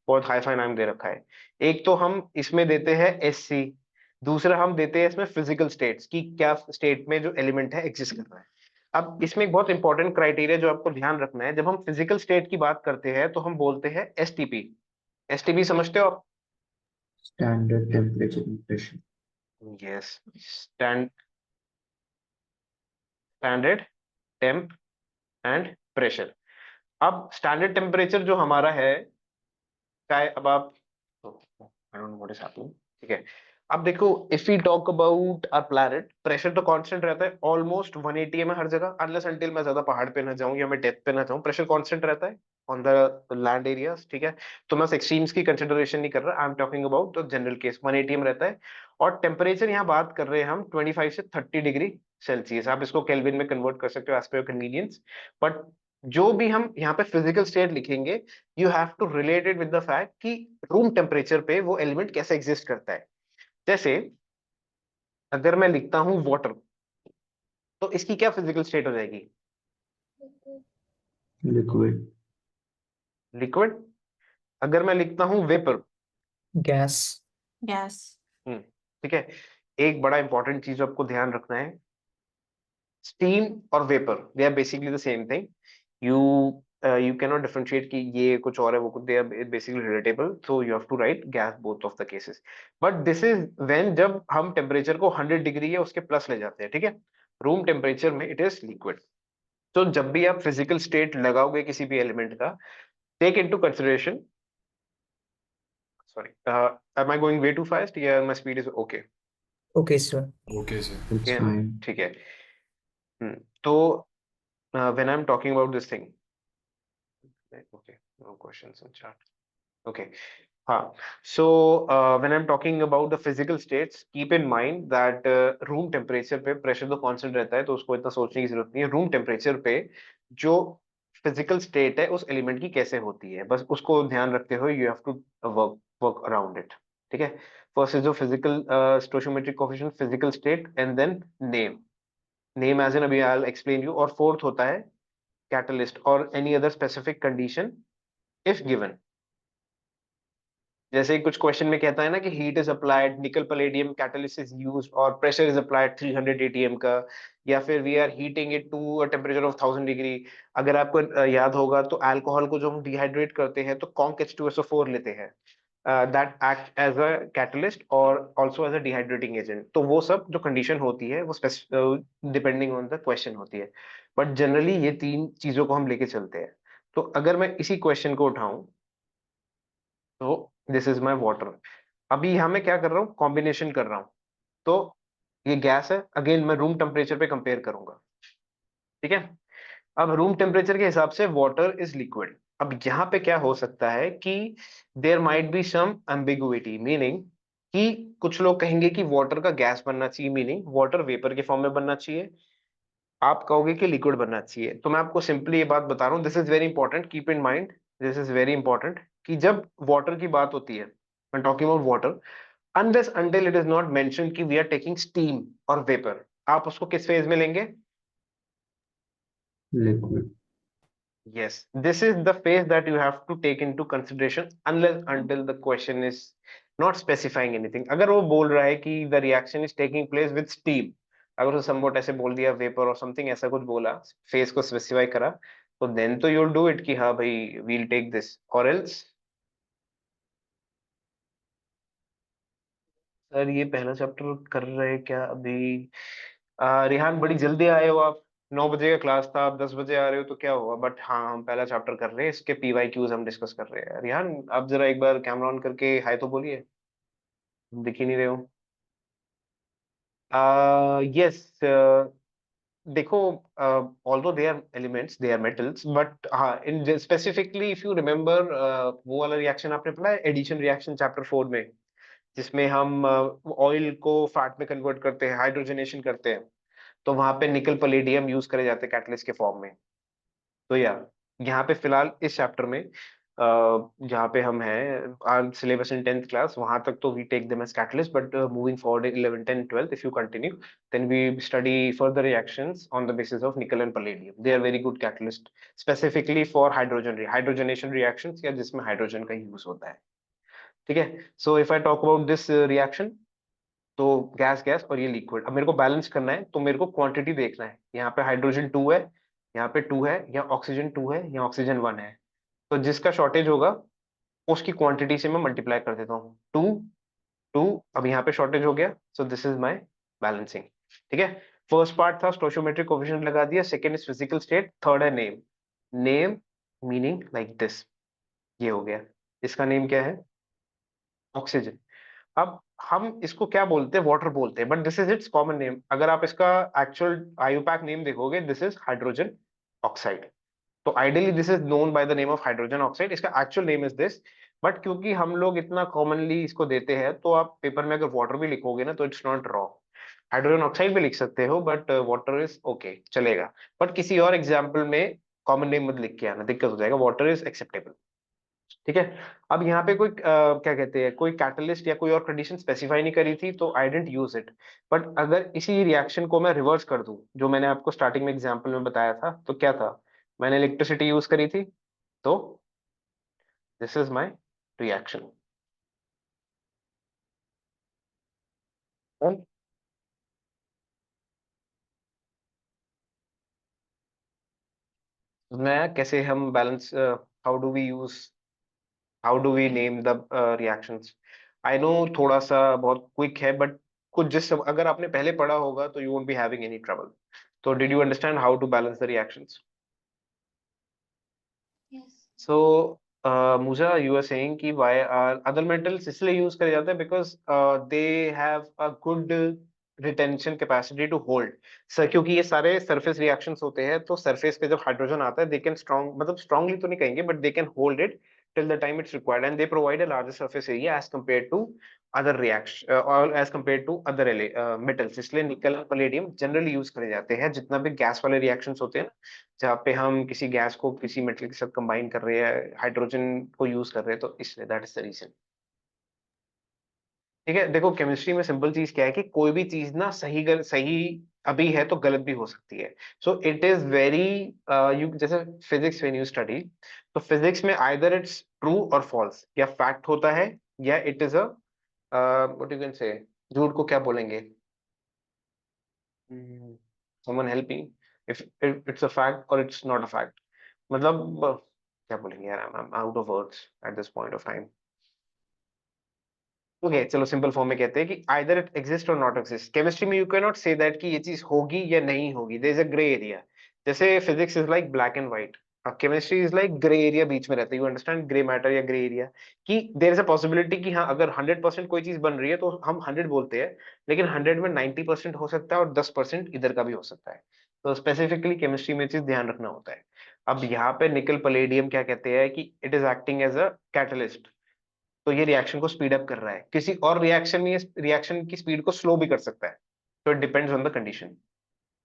बहुत hi fi नाम दे रखा है। एक तो हम इसमें देते हैं SC, दूसरा हम देते हैं इसमें फिजिकल स्टेट्स की, क्या स्टेट में जो एलिमेंट है एग्जिस्ट कर रहा है। अब इसमें एक बहुत इंपॉर्टेंट क्राइटेरिया जो आपको ध्यान रखना है, जब हम फिजिकल स्टेट की बात करते हैं तो हम बोलते हैं STP। STP समझते हो आप? Standard temperature and pressure. Yes, standard temp and pressure. अब स्टैंडर्ड टेम्परेचर जो हमारा है, चाहे अब आप, I don't know what is happening, ठीक है। अब देखो, if we talk about our planet, pressure तो कांस्टेंट रहता है ऑलमोस्ट 180 में हर जगह, अनलेस अंटिल मैं ज्यादा पहाड़ पे ना जाऊं या मैं डेप्थ पे ना जाऊं, प्रेशर कांस्टेंट रहता है ऑन द लैंड एरियाज, ठीक है। तो मैं एक्सट्रीम्स की कंसिडरेशन नहीं कर रहा, आई am talking about the general case, 180 में रहता है। और टेम्परेचर यहाँ बात कर रहे हैं हम 25 से 30 डिग्री सेल्सियस। आप इसको केल्विन में कन्वर्ट कर सकते हो as per your convenience, but जो भी हम यहाँ पे फिजिकल स्टेट लिखेंगे, you have to relate it with the fact कि रूम टेम्परेचर पे वो एलिमेंट कैसे एग्जिस्ट करता है। जैसे अगर मैं लिखता हूं वाटर, तो इसकी क्या फिजिकल स्टेट हो जाएगी? Liquid. लिक्विड। अगर मैं लिखता हूं वेपर, गैस। Gas. ठीक है। एक बड़ा इंपॉर्टेंट चीज आपको ध्यान रखना है, स्टीम और vapour they are basically the same thing. You you can नॉट डिफरेंशिएट कि ये कुछ और है वो कुछ, they are basically relatable, so you have to write gas both of the cases. But this is when जब हम टेम्परेचर को 100 डिग्री या उसके प्लस ले जाते हैं, ठीक है। रूम टेम्परेचर में इट इज लिक्विड। तो जब भी आप फिजिकल स्टेट लगाओगे किसी भी एलिमेंट का, take into consideration, sorry, am I going way too fast या my speed is okay? Okay sir. Okay, sir. It's fine. ठीक है। तो when I am talking about this thing, okay, no questions in chat, okay, हाँ। So when I'm talking about the physical states, keep in mind that room temperature पे pressure तो constant रहता है, तो उसको इतना सोचने की जरूरत नहीं है। रूम टेम्परेचर पे जो फिजिकल स्टेट है उस एलिमेंट की कैसे होती है, बस उसको ध्यान रखते हुए you have to work work around it, ठीक है। फर्स्ट इज जो physical stoichiometric coefficient, physical state, and then name. Name as in अभी आई विल एक्सप्लेन यू। और फोर्थ होता है कैटलिस्ट और any other specific condition if given. जैसे कुछ क्वेश्चन में कहता है ना कि heat is applied, nickel palladium catalyst is used और प्रेशर इज अप्लाइड 300 एटीएम का, या फिर we are heating it to a temperature of 1000 degree. अगर आपको याद होगा तो अल्कोहल को जो हम डिहाइड्रेट करते हैं तो कॉन्क H2SO4 लेते हैं, that act as a catalyst और also as a dehydrating agent. तो वो सब जो कंडीशन होती है वो डिपेंडिंग ऑन द क्वेश्चन होती है, बट जनरली ये तीन चीजों को हम लेके चलते हैं। तो अगर मैं इसी क्वेश्चन को उठाऊं तो दिस इज माई वाटर। अभी यहाँ मैं क्या कर रहा हूँ, कॉम्बिनेशन कर रहा हूँ। तो ये गैस है, अगेन मैं रूम टेम्परेचर पे कंपेयर करूंगा, ठीक है। अब रूम टेम्परेचर के हिसाब से वाटर इज लिक्विड। अब यहाँ पे क्या हो सकता है कि there might be some ambiguity, meaning कि कुछ लोग कहेंगे कि वाटर का गैस बनना चाहिए, मीनिंग वाटर वेपर के फॉर्म में बनना चाहिए। आप कहोगे कि लिक्विड बनना चाहिए। तो मैं आपको सिंपली ये बात बता रहा हूँ, this is very important, keep in mind, this is very important, कि जब वाटर की बात होती है, मैं talking about water, unless until it is not mentioned कि we are taking steam or vapor, आप उसको किस फेज में लेंगे? Liquid. Yes, this is the phase that you have to take into consideration unless until the question is not specifying anything. अगर वो बोल रहा है कि the reaction is taking place with steam, अगर वो somewhat ऐसे बोल दिया vapor or something ऐसा कुछ बोला, फेज को स्पेसिफाई करा, तो then तो you'll do it कि हाँ भाई we'll take this, or else sir ये पहला चैप्टर कर रहे हैं क्या अभी? रिहान बड़ी जल्दी आए हो आप, 9 बजे का क्लास था, आप 10 बजे आ रहे हो तो क्या हुआ? बट हाँ, हम पहला चैप्टर कर रहे हैं, इसके PYQs हम डिस्कस कर रहे हैं। रिहान आप जरा एक बार कैमरा ऑन करके हाय तो बोलिए, दिख ही नहीं रहे हो। यस, देखो, although they are elements, they are metals, but हाँ in specifically if you remember, वो वाला रिएक्शन आपने पढ़ा है एडिशन रिएक्शन चैप्टर 4 में, जिसमें हम ऑयल को फैट में कन्वर्ट करते हैं, हाइड्रोजनेशन करते हैं, तो वहां पे निकल पैलेडियम यूज करे जाते हैं कैटलिस्ट के फॉर्म में। तो यहाँ पे फिलहाल इस चैप्टर में जहाँ पे हम हैं सिलेबस इन 10th क्लास, वहां तक तो we take them as catalyst, but moving forward in 11 10 12 if you continue, then we study further reactions on the basis of nickel and palladium. They are very good catalyst specifically for hydrogenation reactions, या जिसमें hydrogen का use होता है, ठीक है। So if I talk about this reaction, तो gas gas और ये लिक्विड, अब मेरे को बैलेंस करना है, तो मेरे को क्वांटिटी देखना है, यहाँ पे हाइड्रोजन 2 है, यहाँ पे 2 है, या ऑक्सीजन 2 है, या ऑक्सीजन 1 है। तो जिसका शॉर्टेज होगा उसकी क्वांटिटी से मैं मल्टीप्लाई कर देता हूँ, 2 2, अब यहाँ पे शॉर्टेज हो गया, so this is my balancing, ठीक है। फर्स्ट पार्ट था स्टोइचियोमेट्रिक कोएफिशिएंट लगा दिया, second is physical state, third है name. Name meaning like this, ये हो गया, इसका नेम क्या है? ऑक्सीजन। अब हम इसको क्या बोलते हैं? वाटर बोलते हैं, but this is it's common name. अगर आप इसका एक्चुअल आईयूपैक नेम देखोगे, दिस इज हाइड्रोजन ऑक्साइड। तो ideally this is known by the name of hydrogen oxide, इसका actual name is this, but क्योंकि हम लोग इतना कॉमनली इसको देते हैं, तो आप पेपर में अगर वाटर भी लिखोगे ना, तो it's not wrong, hydrogen oxide भी लिख सकते हो, बट वाटर इज ओके, चलेगा। बट किसी और एग्जाम्पल में कॉमन नेम मत लिख के आना, दिक्कत हो जाएगा, वाटर इज एक्सेप्टेबल, ठीक है। अब यहाँ पे कोई क्या कहते हैं, कोई कैटलिस्ट या कोई और कंडीशन स्पेसिफाई नहीं करी थी, तो आई डेंट यूज इट। बट अगर इसी रिएक्शन को मैं रिवर्स कर दूं, जो मैंने आपको स्टार्टिंग में एग्जांपल में बताया था, तो क्या था? मैंने इलेक्ट्रिसिटी यूज करी थी, तो दिस इज माय रिएक्शन। मैं कैसे हम balance, how do we use, how do we name the reactions? I know थोड़ा सा बहुत क्विक है, बट कुछ जिस अगर आपने पहले पढ़ा होगा तो you won't be having any trouble. तो did you understand how to balance the reactions? Yes. So मुझा यू आर सेइंग कि व्हाई आर अदर मेटल्स इसलिए यूज करे जाते हैं because they have a good retention capacity to hold. Sir क्योंकि ये सारे सरफेस रिएक्शंस होते हैं, तो सरफेस पे जब हाइड्रोजन आता है, दे कैन स्ट्रॉन्ग, मतलब स्ट्रांगली तो नहीं कहेंगे, but they can hold it till the time it's required, and they provide a larger surface area as compared to other reaction or as compared to other metals। इसलिए निकल और palladium generally use करे जाते हैं जितना भी gas वाले reactions होते हैं ना, जहाँ पे हम किसी गैस को किसी मेटल के साथ कंबाइन कर रहे हैं, हाइड्रोजन को यूज कर रहे हैं, तो इसलिए दैट इज द रीजन, ठीक है। देखो केमिस्ट्री में सिंपल चीज क्या है कि कोई भी चीज ना सही अभी है तो गलत भी हो सकती है। So it is very, you जैसे फिजिक्स व्हेन यू स्टडी, तो फिजिक्स में आइदर इट्स ट्रू और फॉल्स, या फैक्ट होता है या it is a what you can से, झूठ को क्या बोलेंगे? Someone help me, if it's a fact और इट्स नॉट अ फैक्ट, मतलब क्या बोलेंगे यार, I am out of words at this point of time. Okay चलो सिंपल फॉर्म में कहते हैं कि आइदर इट एग्जिस्ट और नॉट एग्जिस्ट। केमिस्ट्री में you can not say that कि ये चीज होगी या नहीं होगी, there is a grey area. जैसे physics is like black and white, chemistry is like grey area, बीच में रहता है। यू अंडरस्टैंड ग्रे मैटर या ग्रे एरिया, कि देयर इज अ पॉसिबिलिटी कि हाँ अगर 100% कोई चीज बन रही है तो हम 100 बोलते हैं, लेकिन 100 में 90% हो सकता है और 10% इधर का भी हो सकता है। तो स्पेसिफिकली केमिस्ट्री में चीज ध्यान रखना होता है। अब यहाँ पे निकल पलेडियम क्या कहते हैं कि it is acting as a catalyst, तो ये रिएक्शन को स्पीड अप कर रहा है। किसी और रिएक्शन में रिएक्शन की स्पीड को स्लो भी कर सकता है, तो it depends on the condition.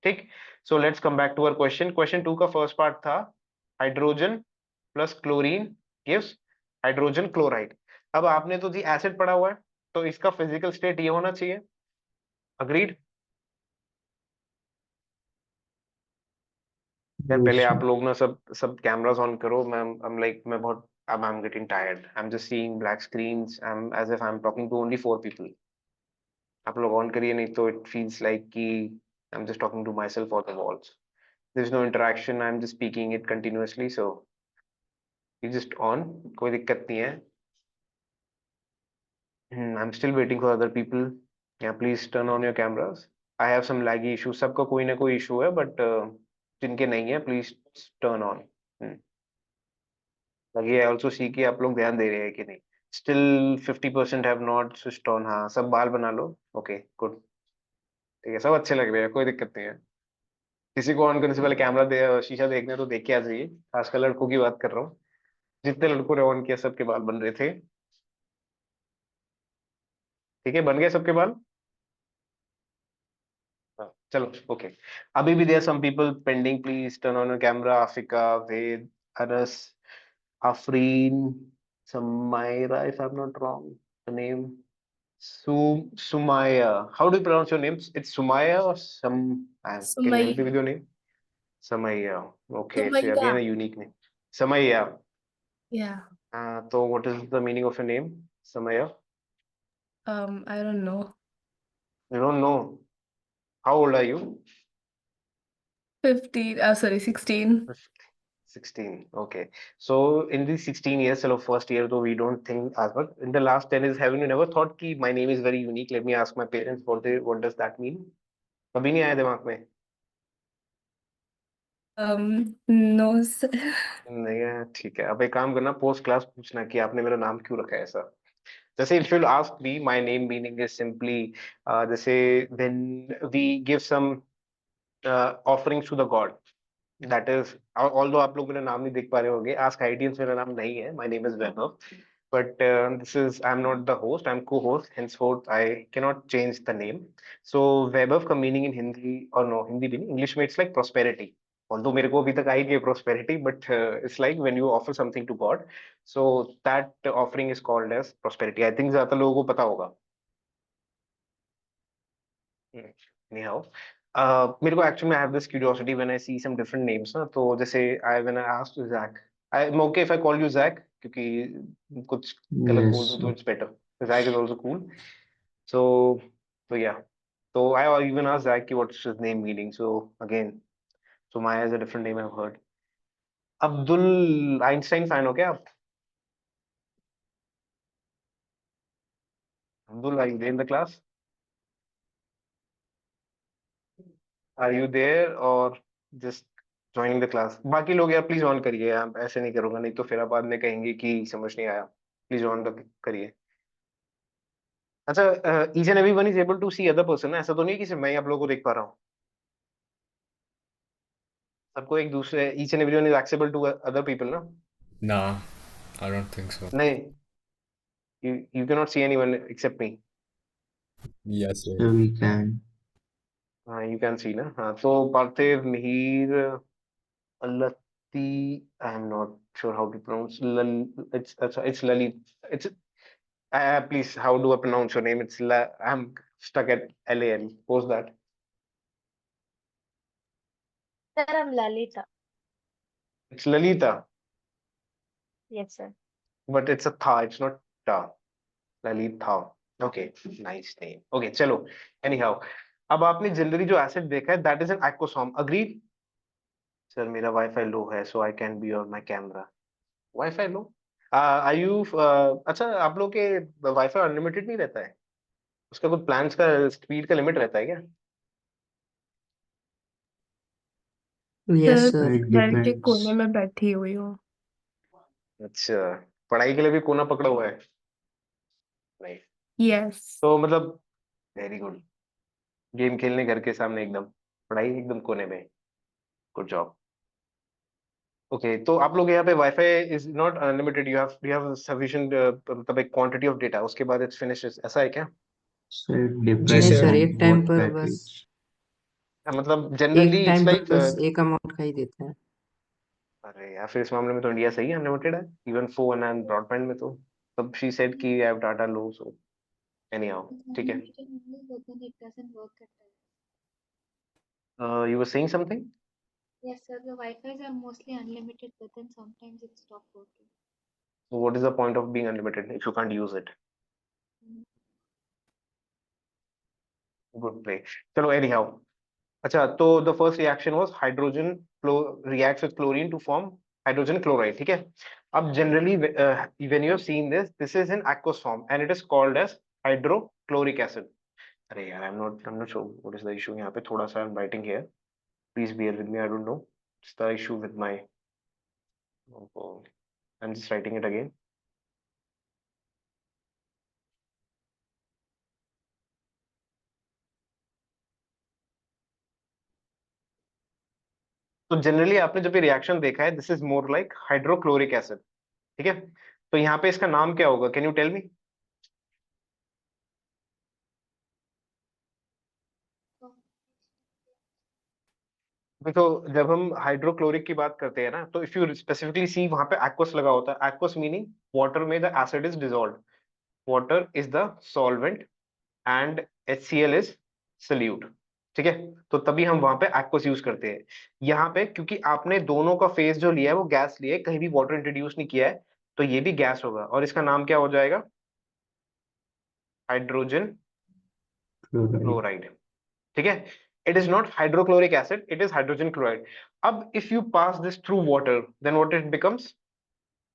ठीक, so let's come back to our question. Question 2 का फर्स्ट पार्ट था hydrogen plus chlorine gives hydrogen chloride. अब आपने तो जी एसिड पढ़ा हुआ है, तो इसका फिजिकल स्टेट ये होना चाहिए। अग्रीड? यार Yes, पहले sir. आप लोग ना सब कैमरास ऑन करो। मैं बहुत, अब I am getting tired, I am just seeing black screens, I am as if I am talking to only 4 people. आप लोग ऑन करिए, नहीं तो इट फील्स लाइक कि I am just talking to myself और the walls. There is no interaction, I am just speaking it continuously, so you just on, कोई दिक्कत नहीं है। I am still waiting for other people. Yeah please turn on your cameras. I have some laggy issue, सबका कोई ना कोई issue है, but जिनके नहीं है प्लीज टर्न ऑन। लगी आई ऑल्सो सी कि आप लोग ध्यान दे रहे हैं कि नहीं। Still 50% have not switched on. हाँ सब बाल बना लो, ओके गुड, ठीक है, सब अच्छे लग रहे हैं, कोई दिक्कत नहीं है। किसी को ऑन करने से पहले कैमरा शीशा देखने तो देख के आ जाइए, खासकर लड़कों की बात कर रहा हूँ। जितने लड़कों ने ऑन किया सबके बाल बन रहे थे। ठीक है, बन गए सबके बाल। हाँ, चलो ओके। अभी भी there some people pending, please turn on your camera. Afika, Ved, Anas, Afreen, Samaira, if I am not wrong the name, Sumaya. How do you pronounce your name? It's Sumaya or some. Can you help me Sumaya. with your name? Samaya. Okay, it's Sumaya. again a unique name. Samaya. Yeah. So what is the meaning of your name? Samaya. I don't know. You don't know. How old are you? 15. Sorry, 16. 16. Okay. So in these 16 years, so first year though we don't think as much. In the last 10 years, haven't you never thought कि my name is very unique? Let me ask my parents what does that mean? कभी नहीं आया दिमाग में? No, sir. नहीं है, ठीक है। अब एक काम करना, पोस्ट क्लास पूछना कि आपने मेरा नाम क्यों रखा है ऐसा। जैसे if you ask me my name meaning is simply, जैसे when we give some offerings to the god, that is, although आप लोग मेरा नाम नहीं देख पा रहे होंगे, आस्क आइडियंस मेरा नाम नहीं है, my name is Vaibhav, but this is, I'm not the host, I'm co-host, henceforth I cannot change the name. So Vaibhav का meaning in Hindi, or no, Hindi भी नहीं, English में it's like prosperity. Although मेरे को अभी तक आई नहीं है prosperity, but it's like when you offer something to God, so that offering is called as prosperity. I think ज्यादातर लोगों को पता होगा। Anyhow, मेरे को actually I have this curiosity when I see some different names ना, तो जैसे I when I asked Jack, I am okay if I call you Jack, क्योंकि कुछ गलत Yes, बोल दूं तो sir. It's better. Jack is also cool. So तो या, तो आई इवन आस्क्ड जैक कि what's his name meaning, so again Sumaya is a different name I have heard. Abdul Einstein fan हो क्या आप? Abdul, are you there in the class? Are you there और just joining the class? बाकी लोग यार please on करिए, आप ऐसे नहीं करूंगा, नहीं तो फिर आप बाद में कहेंगे कि समझ नहीं आया। प्लीज ऑन करिए। अच्छा, each and everyone is able to see other person ना, ऐसा तो नहीं है कि सिर्फ मैं ही आप लोगों को देख पा रहा हूँ? सबको एक दूसरे, each and everyone is accessible to other people ना? Nah, I don't think so. नहीं, you can not see anyone except me. Yes, sir. So we can. हाँ यू कैन सी ना, हाँ तो Parthiv, Mihir, Lati, I am not sure how to pronounce, it's, अच्छा it's Lalit, it's, please, how do I pronounce your name? It's I'm stuck at LAL. What's that? Sir, I'm Lalita. It's Lalita, Yes, sir. but it's a tha. It's not ta. Lalit था। Okay, nice name. Okay चलो, anyhow, अब आपने generally जो acid देखा है that is an aqueous form, agreed? Sir मेरा wifi low है, so I can be on my camera. Wifi low? Are you अच्छा, आप लोग के वाईफाई अनलिमिटेड नहीं रहता है? उसका कुछ प्लान्स का स्पीड का लिमिट रहता है क्या? Yes, sir sir. It घर के depends. कोने में बैठी हुई हूँ। अच्छा, पढ़ाई के लिए भी कोना पकड़ा हुआ है? नहीं, यस। तो मतलब वेरी गुड, गेम खेलने घर के सामने एकदम, पढ़ाई एकदम कोने में। Good job. ओके, तो आप लोग यहाँ पे wifi is not unlimited, you have sufficient मतलब एक क्वांटिटी ऑफ डेटा, उसके बाद इट्स फिनिश, ऐसा है क्या? So it जी depends नहीं सर। सर, on एक टाइम what पर बस, package. मतलब एक जनरली इट्स टाइम पर लाइक बस एक अमाउंट का ही देता है। अरे यार, फिर इस मामले में तो इंडिया सही है, अनलिमिटेड है इवन फोन एंड ब्रॉडबैंड में तो। तब शी सेड कि I have data low, so any how, It's ठीक है। unlimited only, but then it doesn't work at times. You were saying something? Yes, sir. The Wi-Fi's are mostly unlimited, but then sometimes it stops working. So what is the point of being unlimited if you can't use it? Mm. Good play. चलो anyhow, अच्छा तो the first reaction was hydrogen reacts with chlorine to form hydrogen chloride, ठीक है। अब generally when you have seen this is in aqueous form and it is called as hydrochloric acid. अरे यार, I'm not sure what is the issue यहाँ पे, थोड़ा सा I'm writing here, please bear with me, I don't know what's the issue with my, oh, I'm just writing it again. तो generally आपने जब ये रिएक्शन देखा है, this is more like hydrochloric acid, ठीक है। तो यहाँ पे इसका नाम क्या होगा, can you tell me? So, देखो, जब हम हाइड्रोक्लोरिक की बात करते हैं ना, तो इफ यू स्पेसिफिकली सी, वहां पे एक्वस लगा होता है, एक्वस मीनिंग वाटर में the acid is dissolved, water is the solvent and HCl is solute, ठीक है। तो तभी हम वहां पे एक्वस यूज करते हैं। यहाँ पे क्योंकि आपने दोनों का फेज जो लिया है वो गैस लिया है, कहीं भी वाटर इंट्रोड्यूस नहीं किया है, तो ये भी गैस होगा और इसका नाम क्या हो जाएगा? Hydrogen Chloride. क्लोराइड, ठीक है। It is not hydrochloric acid, it is hydrogen chloride. अब if you pass this through water, then what it becomes?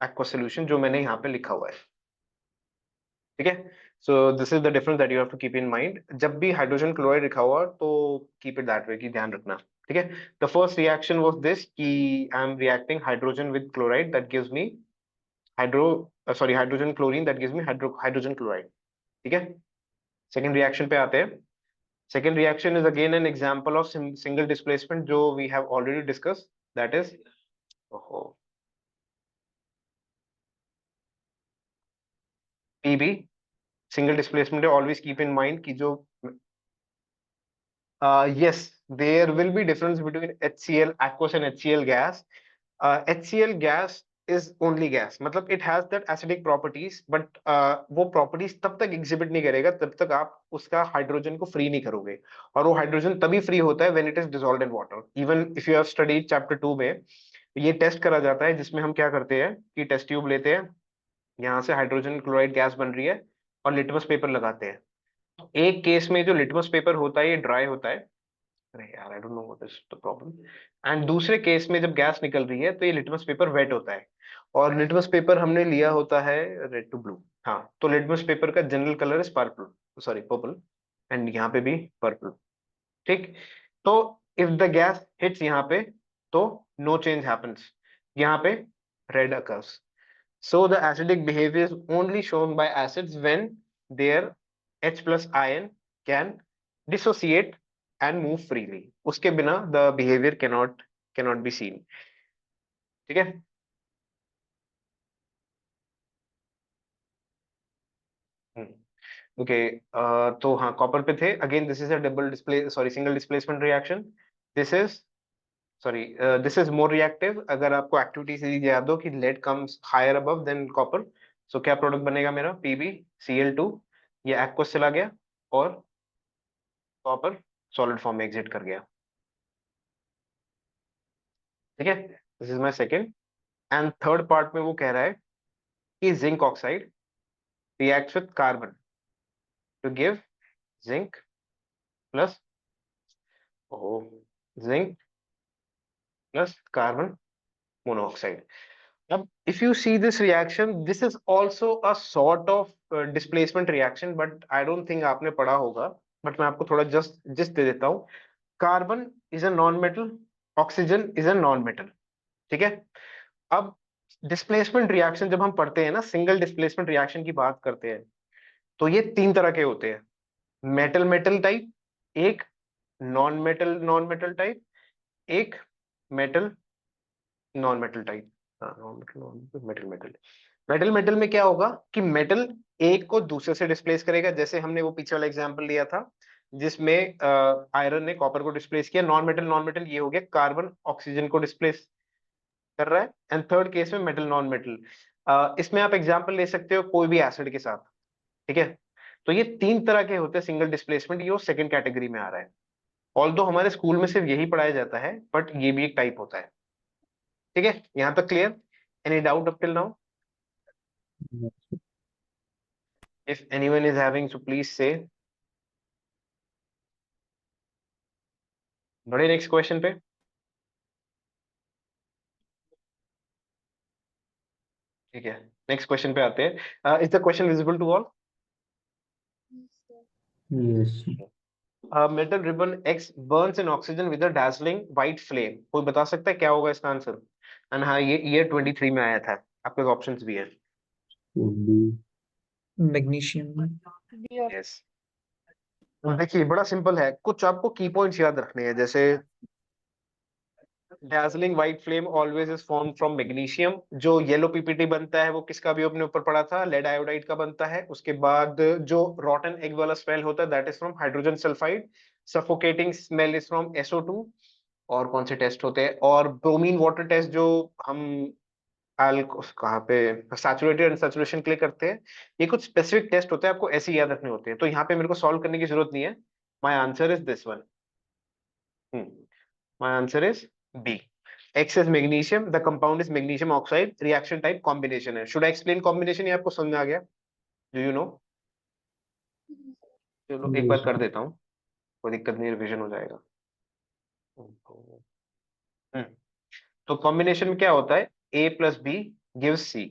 Aqua solution, जो मैंने यहाँ पे लिखा हुआ है, ठीक है। सो this is the difference that you have to keep in mind, जब भी हाइड्रोजन क्लोराइड लिखा हुआ तो कीप इट दैट वे, की ध्यान रखना, ठीक है। The first reaction was this कि I am reacting hydrogen with chloride that gives me hydro sorry hydrogen chlorine that gives me hydrogen chloride, ठीक है। सेकंड रिएक्शन पे आते हैं। Second reaction is again an example of single displacement, जो we have already discussed. That is, oh, PB, single displacement. Always keep in mind कि जो yes, there will be difference between HCl aqueous and HCl gas. HCl gas is only gas, मतलब it has that acidic properties, but वो properties तब तक exhibit नहीं करेगा तब तक आप उसका हाइड्रोजन को फ्री नहीं करोगे, और वो हाइड्रोजन तभी फ्री होता है when it is dissolved in water. Even if you have studied chapter 2 में ये टेस्ट करा जाता है, जिसमें हम क्या करते हैं कि टेस्ट ट्यूब लेते हैं, यहाँ से हाइड्रोजन क्लोराइड गैस बन रही है और लिटमस पेपर लगाते हैं। एक केस में जो लिटमस पेपर होता है ये ड्राई होता है, अरे यार आई don't know what is the problem, and दूसरे केस में जब गैस निकल रही है तो ये लिटमस पेपर वेट होता है, और लिटमस पेपर हमने लिया होता है रेड टू ब्लू। हाँ, तो लिटमस पेपर का general colour is purple, sorry purple, and यहाँ पे भी पर्पल, ठीक। तो इफ द गैस हिट्स यहाँ पे तो नो चेंज हैपेंस, यहाँ पे red occurs. So the acidic behavior is only shown by acids when their H plus ion can dissociate and move freely. उसके बिना the behavior cannot be seen. ठीक है? Okay, तो हाँ कॉपर पे थे। Again this is a double display sorry single displacement reaction. This is sorry this is more reactive. अगर आपको एक्टिविटी से याद हो कि lead comes higher above than copper, so क्या प्रोडक्ट बनेगा मेरा? PbCl2, ये एक्वस चला गया और कॉपर सॉलिड फॉर्म में एग्जिट कर गया, ठीक है। This is my second, and third part में वो कह रहा है कि zinc oxide reacts with carbon to give zinc plus zinc plus carbon monoxide. Now, if you see this reaction, this is also a sort of displacement reaction, but I don't think आपने पढ़ा होगा. But मैं आपको थोड़ा just दे देता हूँ. Carbon is a non-metal, oxygen is a non-metal. ठीक है. अब डिस्प्लेसमेंट रिएक्शन जब हम पढ़ते हैं ना, सिंगल डिस्प्लेसमेंट रिएक्शन की बात करते हैं, तो ये 3 तरह के होते हैं. मेटल मेटल टाइप, एक नॉन मेटल टाइप, एक metal non metal type. Non metal metal metal metal metal में क्या होगा कि मेटल एक को दूसरे से डिस्प्लेस करेगा. जैसे हमने वो पीछे वाला एग्जांपल लिया था जिसमें आयरन ने कॉपर को डिस्प्लेस किया. नॉन मेटल ये हो गया कार्बन ऑक्सीजन को डिस्प्लेस कर रहा है. एंड थर्ड केस में मेटल नॉन मेटल. इसमें आप एग्जांपल ले सकते हो कोई भी एसिड के साथ. ठीक है. तो ये 3 तरह के होते हैं सिंगल डिस्प्लेसमेंट. ये सेकंड कैटेगरी में आ रहा है. ऑल्दो हमारे स्कूल में सिर्फ यही पढ़ाया जाता है, बट ये भी एक टाइप होता है. ठीक है. यहां तक clear? Any doubt up till now? If anyone is having, so please say. बढ़े नेक्स्ट क्वेश्चन पे. ठीक है, नेक्स्ट क्वेश्चन पे आते हैं. Is the question visible to all? Yes, sir. Yes. Metal ribbon X burns in oxygen with a dazzling white flame. कोई बता सकता है क्या होगा इसका आंसर? एंड हाँ, ये ईयर 23 में आया था. आपके ऑप्शंस भी है. Would be Magnesium. यस. देखिए बड़ा सिंपल है. कुछ आपको की पॉइंट्स याद रखने हैं. जैसे dazzling white flame always is formed from magnesium. जो येलो पीपीटी बनता है वो किसका भी अपने ऊपर पड़ा था? लेड आयोडाइड का बनता है. उसके बाद जो रॉटन एग वाला स्मेल होता है that is from hydrogen sulphide. Suffocating smell is from SO2. और कौन से टेस्ट होते हैं? और ब्रोमीन वाटर टेस्ट जो हम कहाँ पे सैचुरेटेड अनसैचुरेशन के लिए करते हैं. ये कुछ स्पेसिफिक टेस्ट होते हैं, आपको ऐसे ही याद रखने होते हैं. तो यहाँ पे मेरे को सॉल्व करने की जरूरत नहीं है. My answer is this one. My answer is B. X is magnesium. The compound is magnesium oxide. Reaction type combination है. Should I explain combination? ये आपको समझ में आ गया? Do you know? चलो एक बार yes. कर देता हूँ, कोई दिक्कत नहीं, रिवीजन हो जाएगा. हम्म. तो कॉम्बिनेशन में क्या होता है? A plus B gives C.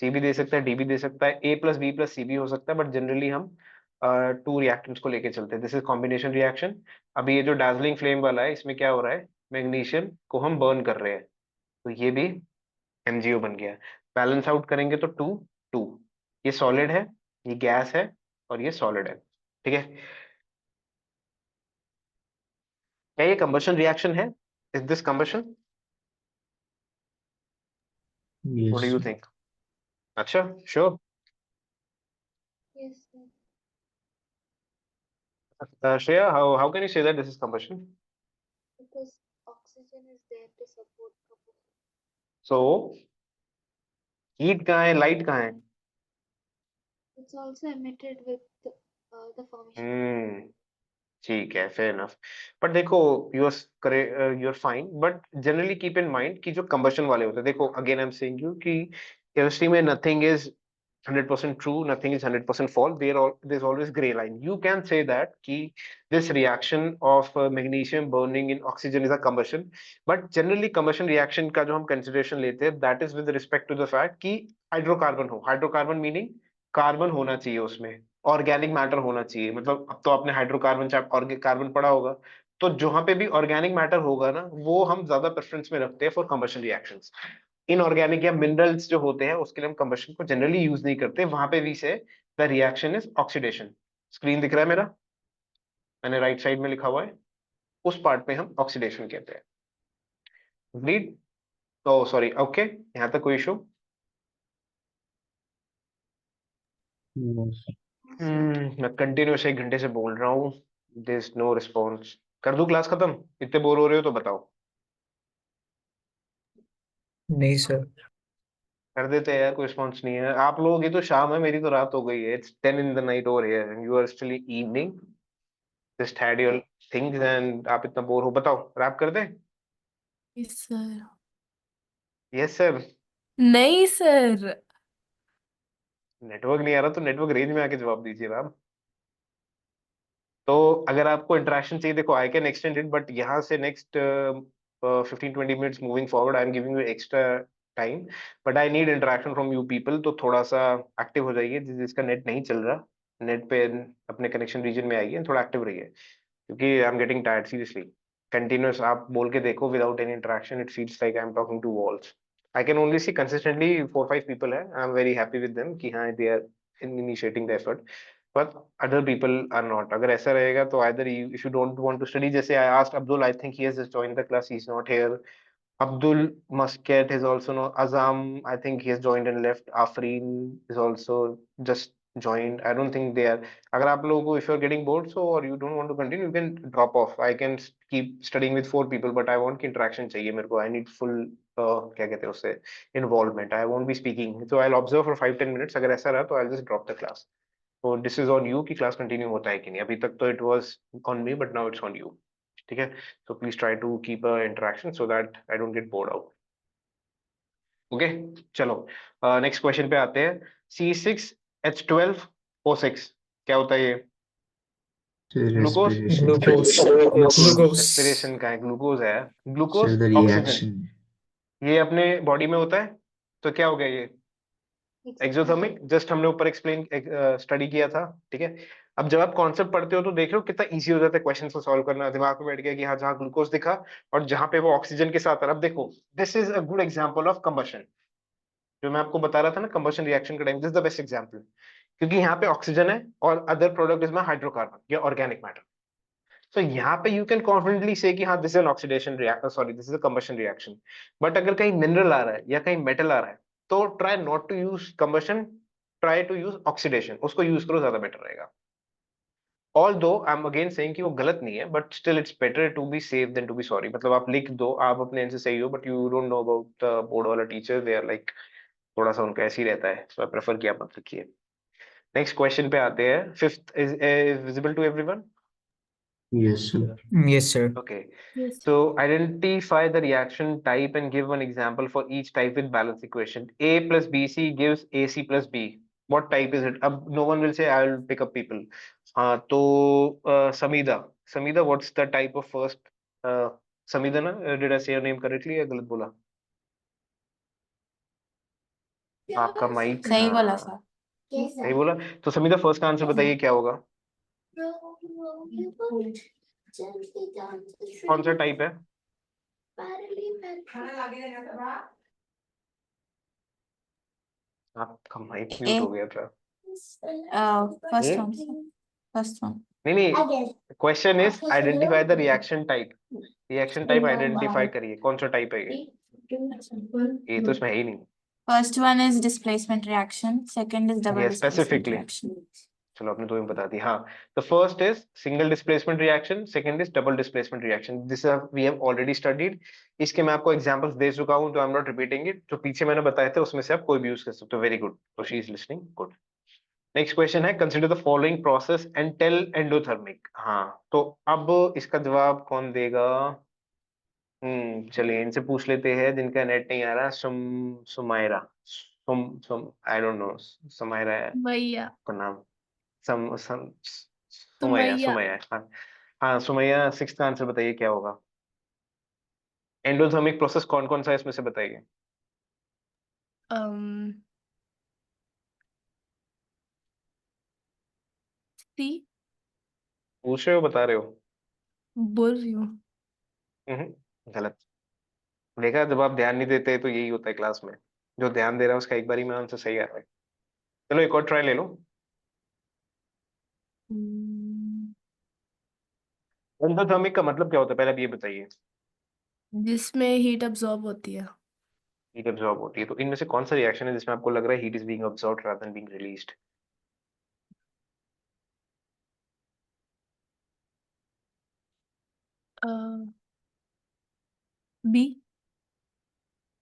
C भी दे सकता है, D भी दे सकता है, A plus B plus C भी हो सकता है, बट जनरली हम 2 रिएक्टेंट्स को लेके चलते हैं. This is combination reaction. अभी ये जो डार्जलिंग फ्लेम वाला है, इसमें क्या हो रहा है? मैग्नीशियम को हम बर्न कर रहे हैं, तो ये भी MgO बन गया. बैलेंस आउट करेंगे तो 2 2. ये सॉलिड है, ये गैस है, और ये सॉलिड है. ठीक है. क्या ये कंबशन रिएक्शन है? Is this combustion? What do Yes. You think? अच्छा, sure. Yes, sir. Shreya, how can you say that this is combustion? Because oxygen is there to support combustion. So heat कहाँ है, light कहाँ है? It's also emitted with the formation. Hmm. ठीक है, fair enough. But देखो, you are you are fine, but generally keep in mind कि जो combustion वाले होते हैं, देखो again I am saying you कि केमिस्ट्री में nothing is 100% true, nothing is 100% false. There's always gray line. You can say that ki this reaction of magnesium burning in oxygen is a combustion, but generally combustion reaction का जो हम consideration लेते हैं, that is with respect to the fact कि hydrocarbon हो. Hydrocarbon meaning carbon होना चाहिए उसमें, ऑर्गेनिक मैटर होना चाहिए. मतलब अब तो आपने हाइड्रोकार्बन कार्बन पढ़ा होगा, तो जहां पे भी ऑर्गेनिक मैटर होगा ना, वो हम ज्यादा प्रेफरेंस में रखते हैं फॉर कंबशन रिएक्शंस. इनऑर्गेनिक या मिनरल्स जो होते हैं उसके लिए हम कंबशन को जनरली यूज नहीं करते. वहां पे भी से the reaction is oxidation. Screen दिख रहा है मेरा? मैंने राइट साइड में लिखा हुआ है, उस पार्ट पे हम ऑक्सीडेशन कहते हैं. रीड. ओ सॉरी, ओके, यहाँ तक कोई इशू? Yes. मैं कंटिन्यूस 1 घंटे से बोल रहा हूँ, देयर इज नो रिस्पॉन्स. कर दूं क्लास खत्म? इतने बोर हो रहे हो तो बताओ. नहीं सर. कर देते हैं यार, कोई रिस्पॉन्स नहीं है. आप लोगों की तो शाम है, मेरी तो रात हो गई है. It's 10 in the night over here and you are still evening. Just had your things and आप इतना बोर हो. बताओ, रैप कर दें? Yes, sir. Yes sir. नहीं सर. नेटवर्क नहीं आ रहा तो नेटवर्क रेंज में आके जवाब दीजिए मैम। तो अगर आपको इंटरेक्शन चाहिए, देखो I can extend it, but यहाँ से next 15-20 minutes moving forward I am giving you extra time, but I need interaction from you people. तो थोड़ा सा एक्टिव हो जाइए, जिसका नेट नहीं चल रहा, नेट पे अपने कनेक्शन रीजन में आइए, थोड़ा एक्टिव रहिए, क्योंकि I am getting tired seriously. Continuous आप बोल के देखो without any interaction, it feels like I am talking to walls. I can only see consistently 4-5 people है, I am very happy with them कि हाँ they are initiating the effort, but other people are not. अगर ऐसा रहेगा तो either you, if you don't want to study, जैसे I asked Abdul, I think he has just joined the class, he's not here. Abdul Muscat is also no. Azam, I think he has joined and left. Afreen is also just joined. I don't think they are. अगर आप लोगों को if you're getting bored so or you don't want to continue, you can drop off. I can keep studying with 4 people, but I want की interaction चाहिए मेरे को. I need full क्या कहते हैं उससे involvement. I won't be speaking. So I'll observe for 5-10 minutes. अगर ऐसा रहा तो I'll just drop the class. तो दिस इज ऑन यू कि क्लास कंटिन्यू होता है कि नहीं। अभी तक तो it was on me, but now it's on you. ठीक है, so please try to keep a interaction so that I don't get bored out. Okay, चलो नेक्स्ट क्वेश्चन पे आते हैं। C6H12O6 क्या होता है ये? ग्लूकोज। Respiration. Glucose. रेस्पिरेशन का है, ग्लूकोज है। Sir, glucose the oxygen reaction. ये अपने बॉडी में होता है, तो क्या हो गया ये? एक्सोथर्मिक। जस्ट हमने ऊपर एक्सप्लेन स्टडी किया था। ठीक है, अब जब आप कॉन्सेप्ट पढ़ते हो तो देख रहे हो कितना इजी हो जाता है क्वेश्चन को सॉल्व करना, दिमाग में बैठ गया कि हाँ जहाँ ग्लूकोज दिखा और जहाँ पे वो ऑक्सीजन के साथ। अब देखो, this is a good example of combustion, जो मैं आपको बता रहा था ना कंबशन रिएक्शन के time, this is the best example, क्योंकि यहाँ पे ऑक्सीजन है और अदर प्रोडक्ट इज में हाइड्रोकार्बन या ऑर्गेनिक मैटर। तो यहाँ पे यू कैन कॉन्फिडेंटली से कि हाँ this is an oxidation reaction, sorry this is a combustion reaction. But अगर कहीं मिनरल आ रहा है या कहीं मेटल आ रहा है तो try not to use combustion, try to use oxidation, उसको यूज करो, ज्यादा बेटर रहेगा। Although I am again saying कि वो गलत नहीं है, but still it's better to be safe than to be sorry. मतलब आप लिख दो, आप अपने एंड से सही हो, but you don't know about the board वाला टीचर, दे आर लाइक थोड़ा सा उनका ऐसे ही रहता है, सो आई प्रेफर कि आप मत लिखिए। नेक्स्ट क्वेश्चन पे आते हैं। Fifth is visible to everyone? Yes, sir. Yes, sir. Okay. Yes. So identify the reaction type and give one example for each type with balance equation. A plus BC gives AC plus B. What type is it? अब no one will say I will pick up people. हाँ तो Samida. Samida, what's the type of first? Samida ना? Did I say your name correctly या गलत बोला? आपका mic सही बोला सर। सही बोला। तो समीदा फर्स्ट का आंसर बताइए क्या होगा? कौन सा टाइप है? आपका माइक म्यूट हो गया था। First one first one. नहीं नहीं, question is identify the reaction type. Reaction type identify करिए, कौन सा टाइप है ये? ये तो इसमें है ही नहीं। First one is displacement reaction, second is double ये डिस्प्लेसमेंट स्पेसिफिकली, रिएक्शन। चलो आपने दो ही बता दी। हाँ, the first is single displacement reaction, second is double displacement reaction. This we have already studied. इसके मैं आपको एग्जांपल्स दे चुका हूं, तो I am not repeating it. जो पीछे मैंने बताए थे उसमें से आप कोई भी यूज कर सकते हो। वेरी गुड, तो she is listening, good. Next question है, consider the following process and tell endothermic. हाँ, तो अब इसका जवाब कौन देगा? चलिए इनसे पूछ लेते हैं जिनका नेट नहीं आ रहा। सुमायरा, सुम आई डोंट नो, सुमायरा है भैया का नाम। सम सुमैया, सुमैया। सुमैया, हाँ। हाँ सुमैया, सिक्स का आंसर बताइए क्या होगा? एंडोथर्मिक प्रोसेस कौन कौन सा है इसमें से बताइए? सी पूछ रहे हो बता रहे हो? बोल रही हूँ। गलत। देखा, जब आप ध्यान नहीं देते तो यही होता है क्लास में। जो ध्यान दे रहा है उसका एक बारी में आंसर सही आ रहा है। चलो एक और ट्राई ले लो। एंडोथर्मिक का मतलब क्या होता है पहले आप ये बताइए? जिसमें हीट अब्सॉर्ब होती है। हीट एब्जॉर्ब होती है, तो इनमें से कौन सा रिएक्शन है जिसमें आपको लग रहा है heat is being absorbed rather than being released? B.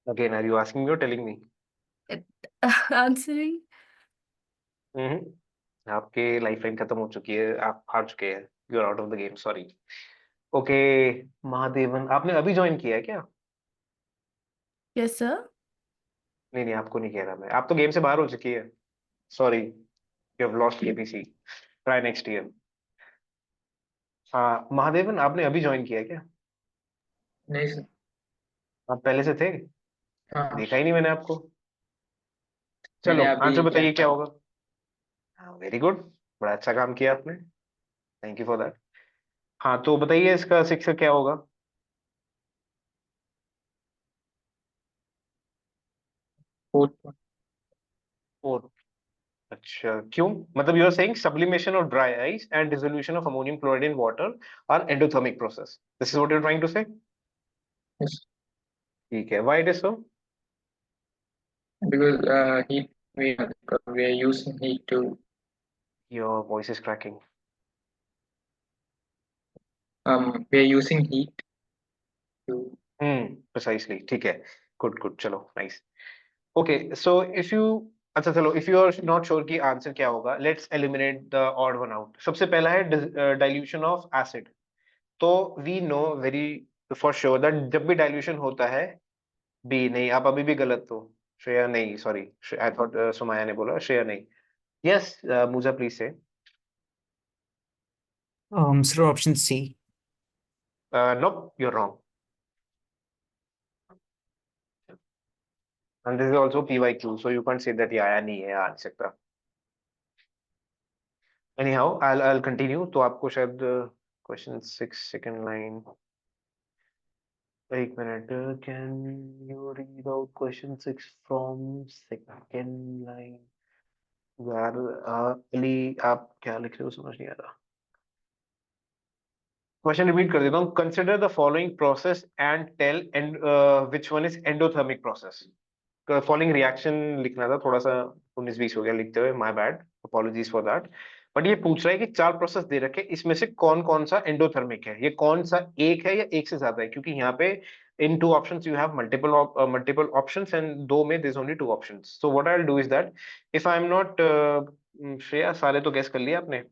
Again are you asking me और टेलिंग मी? आंसरिंग। आपके लाइफ लाइन खत्म हो चुकी है, आप हार चुके हैं, you are out of the game, sorry. Okay, Mahadevan आपने अभी ज्वाइन किया है क्या? Yes sir. नहीं नहीं, आपको नहीं कह रहा मैं, आप तो गेम से बाहर हो चुकी है। Sorry, you have lost KBC, try next year. हाँ महादेवन, आपने अभी ज्वाइन किया है क्या? नहीं सर। आप पहले से थे? हाँ, देखा ही नहीं मैंने आपको। मैंने चलो अभी आंसर बताइए क्या किया। होगा। हाँ वेरी गुड, बड़ा अच्छा काम किया आपने, थैंक यू फॉर दैट। हाँ तो बताइए इसका शिक्षक क्या होगा? फोर्थ। और अच्छा क्यों, मतलब you are saying sublimation of dry ice and dissolution of ammonium chloride in water are endothermic process, this is what you are trying to say? ठीक है, why it is so? Because heat, we are using heat to your voice is cracking. we are using heat to precisely, ठीक है, good good, चलो nice. Okay so if you, अच्छा चलो, if you are not sure कि answer क्या होगा, let's eliminate the odd one out. सबसे पहला है डाइल्यूशन ऑफ एसिड। तो we know very for sure that जब भी डाइल्यूशन होता है, बी नहीं, आप अभी भी गलत हो। श्रेया नहीं, सॉरी, आई थॉट सुमाया ने बोला, श्रेया नहीं। यस मूजा please say. Sir, option C. नो, you're wrong, and this is also PYQ, so you can't say that ये आया नहीं है, आ नहीं सकता। anyhow I'll continue, तो आपको शायद क्वेश्चन 6 सेकंड लाइन, एक minute, can you read out question 6 from second line? यार अली, आप क्या लिख रहे हो समझ नहीं आ रहा। क्वेश्चन रिपीट कर देता हूँ, consider the following process and tell and which one is endothermic process. Following reaction लिखना था, थोड़ा सा 19-20 हो गया लिखते हुए, my bad, apologies for that. But ये पूछ रहा है कि 4 प्रोसेस दे रखे, इसमें से कौन कौन सा एंडोथर्मिक है, ये कौन सा एक है या एक से ज्यादा है, क्योंकि यहाँ पे इन 2 options you have multiple options and दो में there is only 2 options. So what I will do is that, if I am not, Shreya सारे तो गेस कर लिया आपने,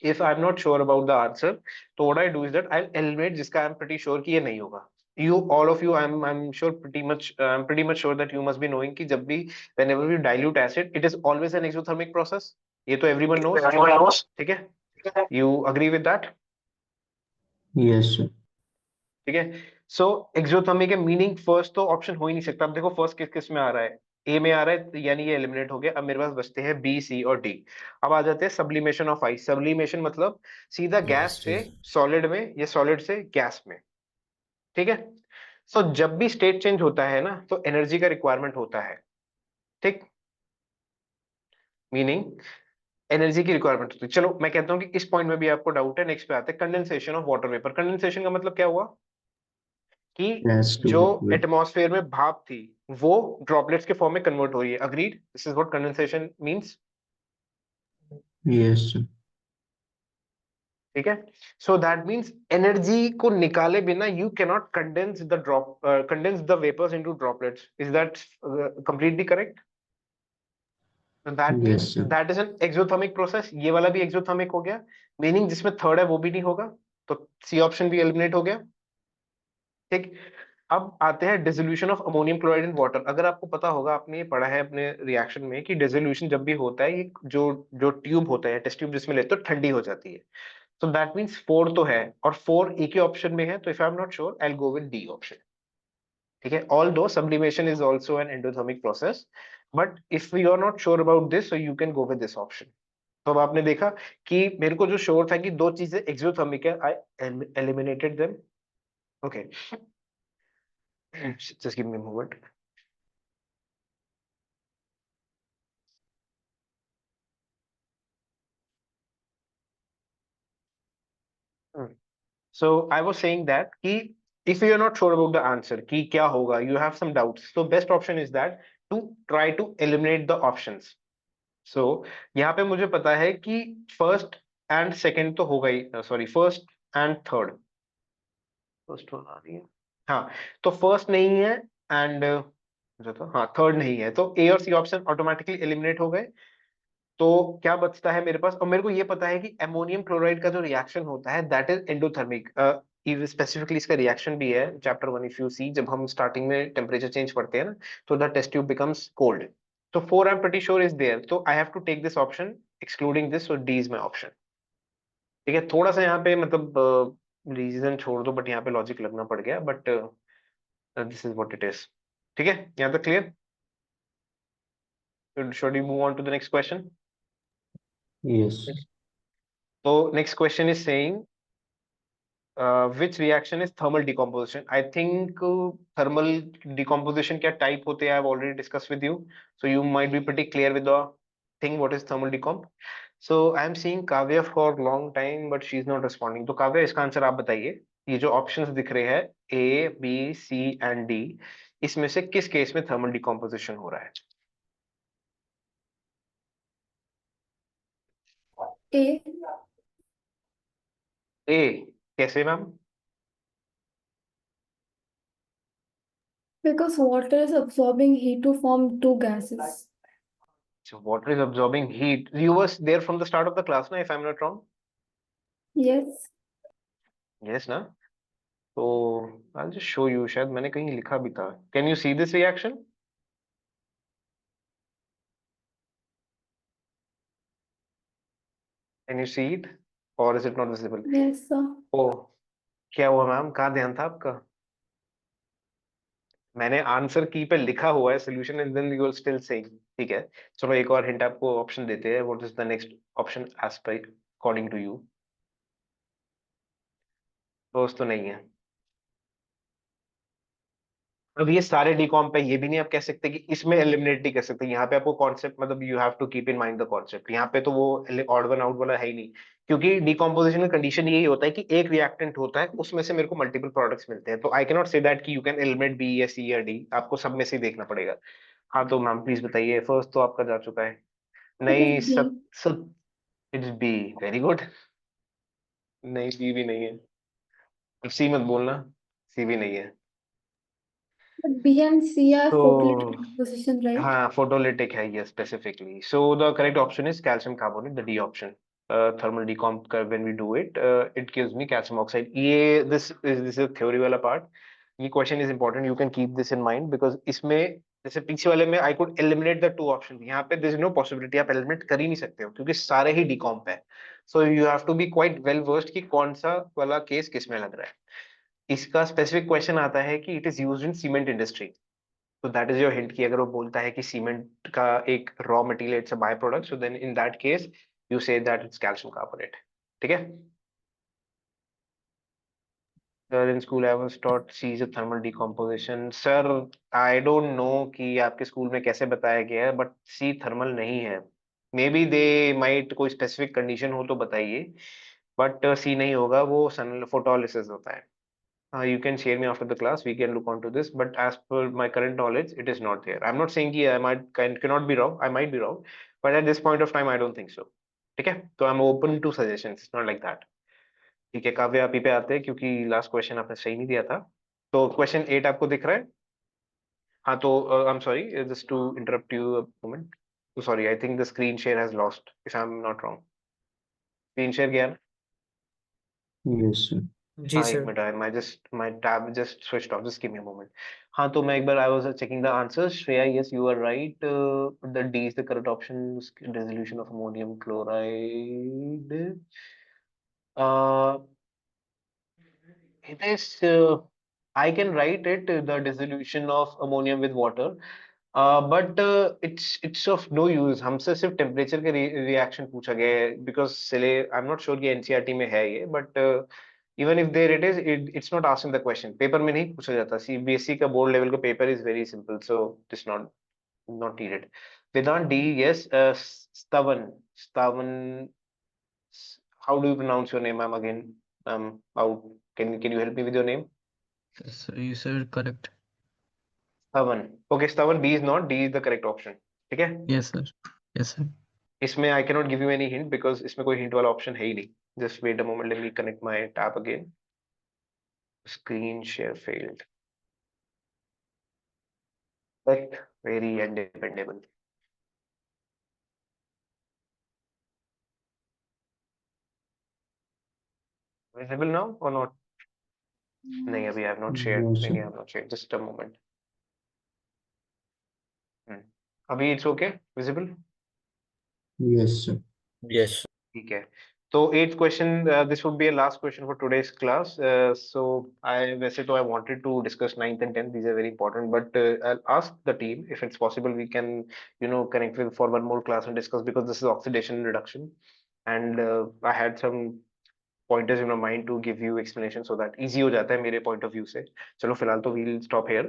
if I'm not sure about the answer, तो what I do is that I'll eliminate जिसका I'm pretty sure कि ये नहीं होगा। You, all of you, I'm sure I'm pretty much sure that you must be knowing कि जब भी whenever you dilute acid, it is always an exothermic process। ये तो everyone knows, ठीक है? You agree with that? Yes, sir. ठीक है, सो exothermic है, मीनिंग फर्स्ट तो ऑप्शन हो ही नहीं सकता। अब देखो फर्स्ट किस किस में आ रहा है, ए में आ रहा है, यानी ये एलिमिनेट हो गया। अब मेरे पास बचते हैं बी, सी और डी। अब आ जाते हैं सब्लिमेशन ऑफ आइस। सब्लिमेशन मतलब सीधा गैस से सॉलिड में या सॉलिड से गैस में, ठीक है? सो जब भी स्टेट चेंज होता है ना, तो एनर्जी का रिक्वायरमेंट होता है, ठीक, मीनिंग एनर्जी की रिक्वायरमेंट होती है। चलो मैं कहता हूं कि इस पॉइंट में भी आपको डाउट है, नेक्स्ट पे आते हैं condensation of water vapour. Condensation का मतलब क्या हुआ कि Gas to जो liquid. एटमॉस्फेयर में भाप थी वो ड्रॉपलेट्स के फॉर्म में कन्वर्ट हो रही है। Agreed, this is what condensation means, Yes, sir. ठीक है? सो दैट मींस एनर्जी को निकाले बिना you can not condense the vapours into droplets. Is that completely correct? That Yes, means sir. That is an exothermic process. ये वाला भी exothermic हो गया, मीनिंग जिसमें थर्ड है वो भी नहीं होगा, तो सी ऑप्शन भी एलिमिनेट हो गया, ठीक। अब आते हैं dissolution of ammonium chloride in water. अगर आपको पता होगा, आपने ये पढ़ा है अपने रिएक्शन में कि डिसोल्यूशन जब भी होता है, ये जो जो ट्यूब होता है, टेस्ट ट्यूब जिसमें लेते हो, ठंडी हो जाती है। सो दैट मींस 4 तो है, और 4 एक ही ऑप्शन में है, तो if I am not sure I will go with D option, ठीक है? Although sublimation is also an endothermic process, but if you are not sure about this, so you can go with this option. तो अब आपने देखा कि मेरे को जो श्योर था कि दो चीजें एक्सोथर्मिक है, I eliminated them. Okay, just give me a moment. So I was saying that कि if you are not sure about the answer कि क्या होगा, you have some doubts, so best option is that to try to eliminate the options. So यहाँ पे मुझे पता है कि first and second तो होगा ही, sorry, first and third, first one आ रही है, हाँ, तो first नहीं है and जो था, हाँ, third नहीं है, तो A और C ऑप्शन ऑटोमेटिकली एलिमिनेट हो गए। तो क्या बचता है मेरे पास, और मेरे को ये पता है कि अमोनियम क्लोराइड का जो रिएक्शन होता है दैट इज एंडोथर्मिक। स्पेसिफिकली इसका रिएक्शन भी है चैप्टर 1, इफ यू सी, जब हम स्टार्टिंग में टेम्परेचर चेंज पढ़ते हैं ना, तो the test tube becomes cold. So 4 I'm pretty sure is there. So I have to take this option excluding this, so D is my option. ठीक है, थोड़ा सा यहाँ पे मतलब रीजन छोड़ दो, बट यहाँ पे लॉजिक लगना पड़ गया, but this is what it is. ठीक है, यहाँ तक clear? Should we move on to the next question? Yes. So next question is saying which reaction is thermal decomposition? I think thermal decomposition क्या type होते हैं, I've already discussed with you. So you might be pretty clear with the thing what is thermal decomp. So I'm seeing Kavya for long time, but she's not responding. तो काव्या इसका answer आप बताइए. ये जो options दिख रहे हैं A, B, C and D, इसमें से किस केस में थर्मल डिकम्पोजिशन हो रहा है? A, A कैसे ma'am? because water is absorbing heat to form two gases. So water is absorbing heat. You were there from the start of the class, na, if I'm not wrong? Yes. Yes, na? So I'll just show you. शायद मैंने कहीं लिखा भी था. Can you see this reaction? Can you see it? Or is it not visible? Yes, sir. Oh, क्या हुआ ma'am? कहाँ ध्यान था आपका? मैंने आंसर की पे लिखा हुआ है solution and then you are still saying. ठीक है, चलो एक और हिंट आपको ऑप्शन देते हैं. What is the next option as per according to you? दोस्त तो नहीं है. अब ये सारे डिकॉम्प है, ये भी नहीं आप कह सकते कि इसमें एलिमिनेट नहीं कर सकते. यहाँ पे आपको कॉन्सेप्ट मतलब you have to keep in mind the concept. यहाँ पे तो वो ऑड वन आउट वाला है ही नहीं, क्योंकि डिकम्पोजिशन का कंडीशन यही होता है कि एक रिएक्टेंट होता है, उसमें से मेरे को मल्टीपल प्रोडक्ट्स मिलते हैं. तो I can not say that कि यू कैन एलिमिनेट बी या सी या डी. आपको सब में से ही देखना पड़ेगा. हाँ तो मैम प्लीज बताइए. फर्स्ट तो आपका जा चुका है. It नहीं, is B. सब सब इट्स बी. Very good. नहीं, बी भी नहीं है. सी मत बोलना, सी भी नहीं है. But B and C are तो photolytic composition, right? हाँ, photolytic है ये specifically. So the correct option is calcium carbonate, the D option. Thermal decomp when we do it, it gives me calcium oxide. ये this is a theory वाला part. ये question is important. You can keep this in mind because इसमें जैसे पीछे वाले में I could eliminate the two options. यहाँ पे there is no possibility आप eliminate कर ही नहीं सकते हो क्योंकि सारे ही decomp है. So you have to be quite well versed कि कौन सा वाला केस किस में लग रहा है. इसका specific question आता है कि it is used in cement industry. तो दैट इज योर हिंट कि अगर वो बोलता है कि सीमेंट का एक raw material it's a by product, so then in that case you say that it's calcium carbonate. ठीक है. Sir in school I was taught C is a thermal decomposition. Sir I don't know कि आपके school में कैसे बताया गया है, but C thermal नहीं है. मे बी दे माइट कोई स्पेसिफिक कंडीशन हो तो बताइए, बट सी नहीं होगा. वो सन फोटोलिसिस होता है. You can share me after the class. We can look onto this. But as per my current knowledge, it is not there. I'm not saying I cannot be wrong. I might be wrong, but at this point of time, I don't think so. ठीक है, तो I'm open to suggestions. It's not like that. ठीक है, काव्य आप ही पे आते हैं क्योंकि लास्ट क्वेश्चन आपने सही नहीं दिया था. तो क्वेश्चन 8 आपको दिख रहा है? हाँ तो I am sorry just to interrupt you a moment. Sorry, I think the screen share has lost if I am not wrong. Screen share गया ना? Yes, sir. जी हाँ एक sir. Minute, my tab just switched off. Just give me a moment. हाँ तो मैं एक बार I was checking the answers. Shreya, yes, you are right. The D is the correct option. Dissolution of ammonium chloride. Uh, it is. I can write it the dissolution of ammonium with water. But it's of no use. हमसे सिर्फ temperature के reaction पूछा गया है because सिले I am not sure कि NCERT में है ये, but even if there it is it's not asked in the question. Paper में नहीं पूछा जाता. सीबीएसई का बोर्ड लेवल का paper is very simple, so it's not needed. Vedant D, yes. Stavan, Stavan, how do you pronounce your name? I'm again out. Can you help me with your name? So you said correct. Stavan. Okay, Stavan, B is not. D is the correct option. ठीक है. Yes, sir. Yes, sir. इसमें I cannot give you any hint because इसमें कोई hint वाला option है ही नहीं. Just wait a moment. Let me connect my tab again. Screen share failed. But very undependable. Visible now or not? नहीं, अभी I have not shared. No, नहीं, sir. I have not shared. Just a moment. अभी it's okay, visible? Yes, sir. Yes. ठीक है, तो eighth question, this would be a last question for today's class. So I वैसे तो I wanted to discuss 9th and 10th, these are very important, but I'll ask the team if it's possible we can, you know, connect with for one more class and discuss, because this is oxidation reduction, and I had some pointers in my mind to give you explanation so that easy हो जाता है मेरे point of view से. चलो फिलहाल तो we'll stop here.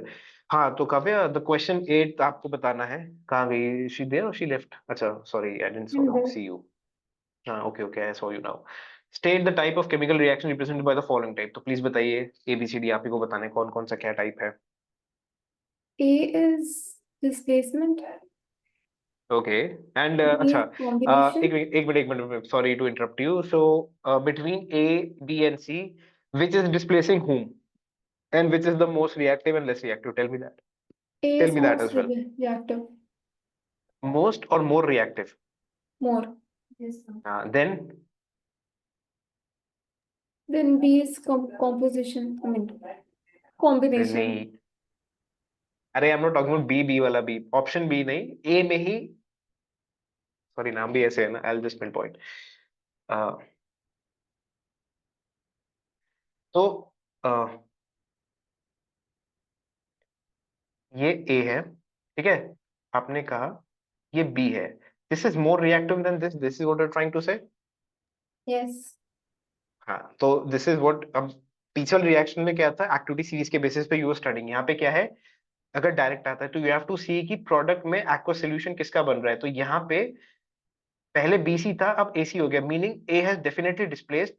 हाँ, तो काव्या, the question 8 आपको बताना है. कहाँ गई? She there or she left? अच्छा, sorry, I didn't I'm there. see you. Okay, okay, I saw you now. State the type of chemical reaction represented by the following type. तो please बताइए, ABCD आप ही को बताना है कौन कौन सा क्या type है. A is displacement. Okay, and B अच्छा, is combination. एक minute, sorry to interrupt you. So between A, B and C, which is displacing whom, and which is the most reactive and less reactive? Tell me that. A Tell is me that most as well. reactive. Most or more reactive? More. Yes. Then Then B is composition. I mean combination. नहीं, अरे I'm not talking about B वाला B. Option B नहीं, A में ही. Sorry, नाम भी ऐसे है ना. I'll just pinpoint. Uh, तो ये A है, ठीक है. आपने कहा ये B है. This is more reactive than this. This is what you're trying to say. Yes. हाँ, तो this is what, अब पिछल रिएक्शन में क्या था, एक्टिविटी सीरीज के बेसिस पे यू स्टडिंग. यहाँ पे क्या है, अगर डायरेक्ट आता है तो यू हैव टू सी कि प्रोडक्ट में एक्वा सोल्यूशन किसका बन रहा है. तो यहाँ पे पहले BC था, अब AC हो गया, meaning A has definitely displaced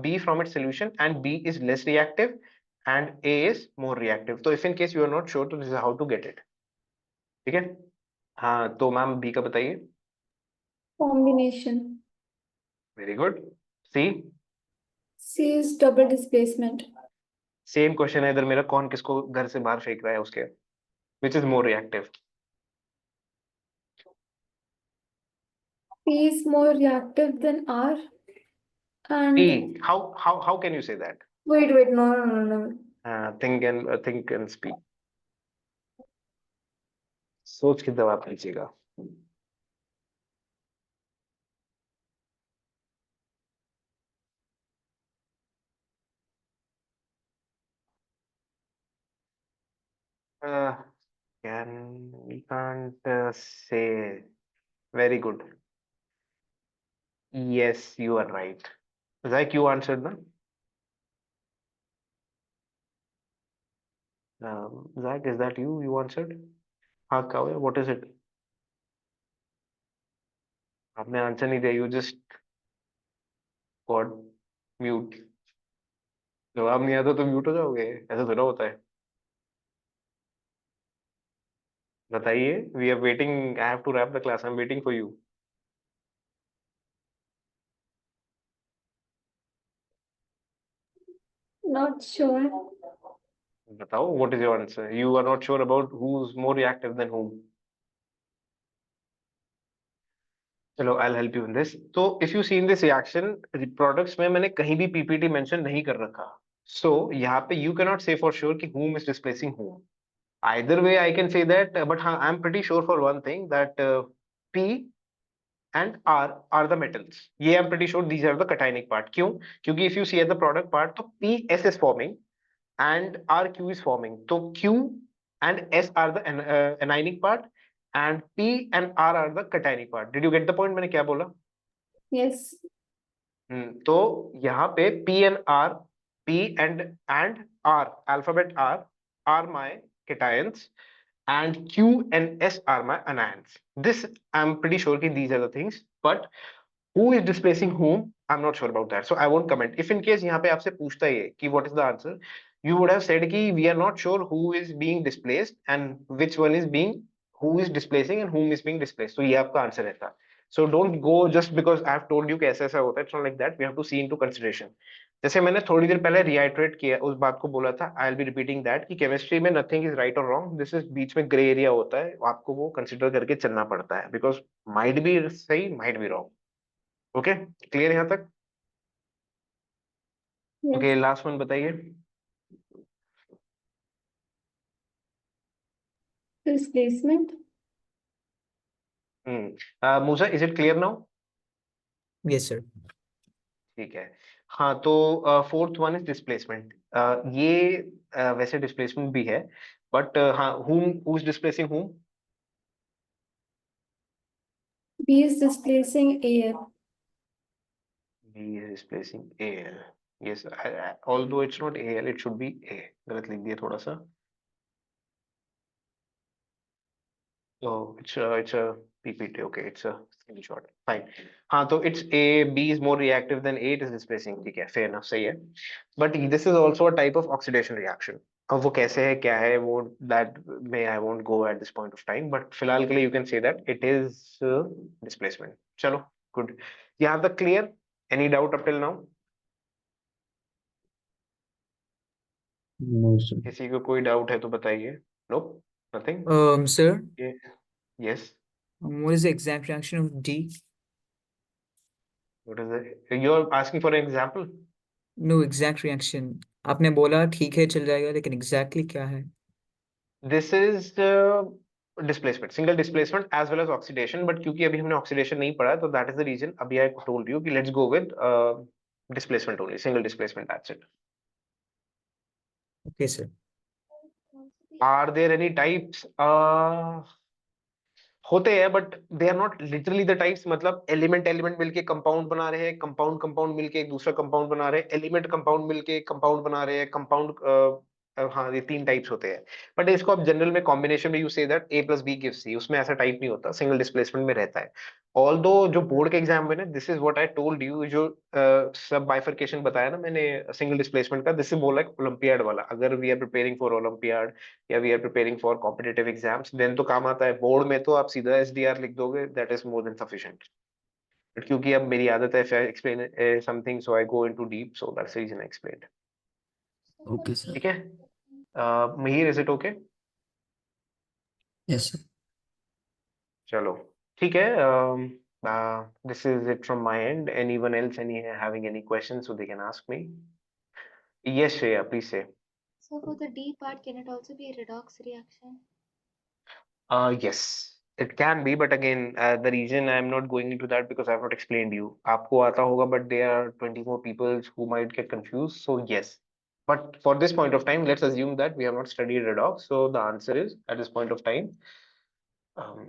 B from its solution and B is less reactive and A is more reactive. तो if in case you are not sure, तो this is how to get it. ठीक है. हाँ, तो ma'am B का बताइए. Combination. Very good. C. C is double displacement. Same question है इधर मेरा, कौन किसको घर से बाहर फेंक रहा है उसके. Which is more reactive? P is more reactive than R. And P. How can you say that? wait, no. Think and speak. सोच के जवाब लीजिएगा. We can't say. Very good. Yes, you are right. Zach, you answered, na? Zach, is that you? You answered? हाँ, Kavya, what is it? आपने answer नहीं दिया. You just got mute. जवाब नहीं आता तो म्यूट हो जाओगे? ऐसा थोड़ा होता है. बताइए. We are waiting. I have to wrap the class. I'm waiting for you. not sure. बताओ. What is your answer? You are not sure about who's more reactive than whom. चलो, I'll help you in this. तो if you see in this reaction, products में मैंने कहीं भी PPT mention नहीं कर रखा. So यहाँ पे you cannot say for sure कि whom is displacing whom. Either way, I can say that, but हाँ, I'm pretty sure for one thing that P and R are the metals. ये I'm pretty sure these are the cationic part. क्यों? क्योंकि if you see at the product part, तो PS is forming and RQ is forming. तो Q and S are the anionic part and P and R are the cationic part. Did you get the point? मैंने क्या बोला? Yes. तो यहाँ पे P and R, P and R, alphabet R are my cations and Q and S are my anions. This I'm pretty sure कि these are the things, but who is displacing whom, I'm not sure about that, so I won't comment. If in case यहाँ पे आपसे पूछता है कि what is the answer, you would have said कि we are not sure who is being displaced and which one is being, who is displacing and whom is being displaced. तो ये आपका आंसर रहता. So don't go just because I have told you कि ऐसा ऐसा होता है. It's not like that. We have to see into consideration. जैसे मैंने थोड़ी देर पहले reiterate किया, उस बात को बोला था, I'll be repeating that कि chemistry में nothing is right or wrong. This is बीच में gray area होता है, आपको वो consider करके चलना पड़ता है, because might be सही, might be wrong. Okay, clear यहाँ तक? Yes. Okay, last one बताइए. Displacement. Musa, is it clear now? Yes, sir. ठीक है. हाँ, तो फोर्थ वन इज डिस्प्लेसमेंट. ये वैसे डिस्प्लेसमेंट भी है, बट हाँ, who is displacing whom? B is displacing air. B is displacing AL. Yes, although it's not AL, it should be A. गलत लिख दिया थोड़ा सा. Oh, it's a PPT. Okay, it's a screenshot. Fine. हाँ, तो it's A. B is more reactive than A. It is displacing. ठीक है, fair enough, सही है. But this is also a type of oxidation reaction. अब वो कैसे है, क्या है, वो that may I won't go at this point of time. But फिलहाल के लिए you can say that it is displacement. चलो, good. यहाँ तक clear? Any doubt up till now? No, sir. किसी को कोई डाउट है तो बताइए. Nope, nothing. Sir, Yes. what is the exact reaction of D? What is it? You're asking for an example? No, exact reaction. आपने बोला ठीक है चल जाएगा, लेकिन exactly क्या है? This is displacement, single displacement as well as oxidation. But क्योंकि अभी हमने oxidation नहीं पढ़ा, तो that is the reason अभी I told you कि let's go with displacement only, single displacement. That's it. Okay, sir. Are there any types? होते हैं, but they are not literally the types. मतलब एलिमेंट एलिमेंट मिलके compound बना रहे हैं, compound compound मिलके एक दूसरा कंपाउंड बना रहे हैं, एलिमेंट कंपाउंड मिलके कंपाउंड बना रहे हैं, कंपाउंड. हाँ, ये तीन टाइप्स होते हैं. बट इसको आप जनरल में कॉम्बिनेशन में you say that A + B = C. उसमें ऐसा टाइप नहीं होता, सिंगल डिस्प्लेसमेंट में रहता है. ऑल्दो जो बोर्ड के एग्जाम में ना, this is what I told you, जो सब बाइफरकेशन बताया ना मैंने सिंगल डिस्प्लेसमेंट का, this is more like olympiad वाला. अगर we are preparing for olympiad या we are preparing for competitive exams, then तो काम आता है. बोर्ड में तो आप सीधा SDR लिख दोगे, that is more than sufficient. But क्योंकि अब मेरी आदत है, if I explain something, so I go into deep, so that's the reason I explained. Okay, sir. ठीक है. Mihir, is it okay? Yes, sir. चलो, ठीक है. This is it from my end. Anyone else having any questions, so they can ask me? Yes, Shreya, please say. So for the D part, can it also be a redox reaction? Yes, it can be, but again, the reason I'm not going into that because I've not explained you. आपको आता होगा, but there are 20 more people who might get confused. So yes, but for this point of time, let's assume that we have not studied redox. So the answer is at this point of time, um,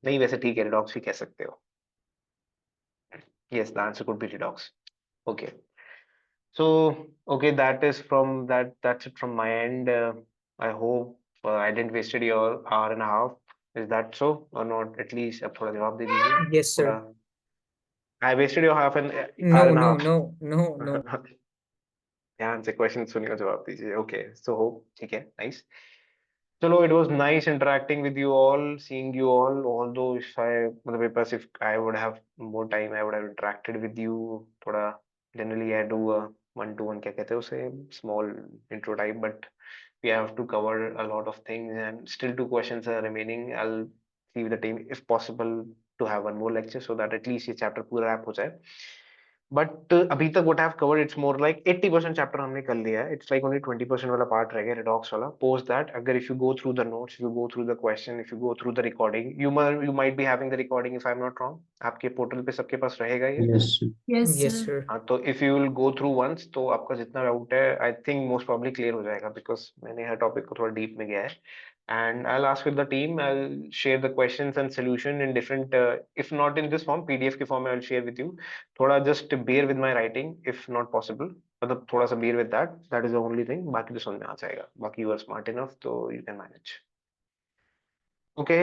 नहीं, वैसे ठीक है, redox भी कह सकते हो. Yes, the answer could be redox. Okay. So, okay, that is from that. That's it from my end. I hope I didn't wasted your hour and a half. Is that so or not? At least अब थोड़ा जवाब दे दीजिए. Yes, sir. थोड़ा. I wasted your half an No, hour and a no, half. no. ध्यान से question सुनिए, जवाब दीजिए. Okay, so hope ठीक है, nice. Chalo, it was nice interacting with you all, seeing you all. Although if I would have more time, I would have interacted with you. थोड़ा generally I do a one-to-one, क्या कहते हैं उसे, small intro type, but we have to cover a lot of things and still 2 questions are remaining. I'll see with the team if possible to have one more lecture so that at least ये chapter पूरा wrap हो जाए. But अभी तक what I have covered, it's more like 80% chapter हमने कर लिया है. इट्स लाइक ओनली 20% वाला पार्ट रह गया, रिडॉक्स वाला. पोस्ट दैट, अगर if you go through the notes, if you go through the question, if you go through the recording, you might be having the recording if I am not wrong. आपके portal पे सबके पास रहेगा ये. Yes, sir. Yes, Yes, sir. sir. हाँ, तो if you will go through once, तो आपका जितना डाउट है I think most probably clear हो जाएगा, बिकॉज मैंने हर टॉपिक को थोड़ा डीप में गया है. And I'll ask with the team. I'll share the questions and solution in different, if not in this form, PDF के form में I'll share with you. थोड़ा just bear with my writing if not possible. मतलब थोड़ा सा bear with that. That is the only thing. बाकी तो समझ में आ जाएगा. बाकी you are smart enough, तो you can manage. Okay.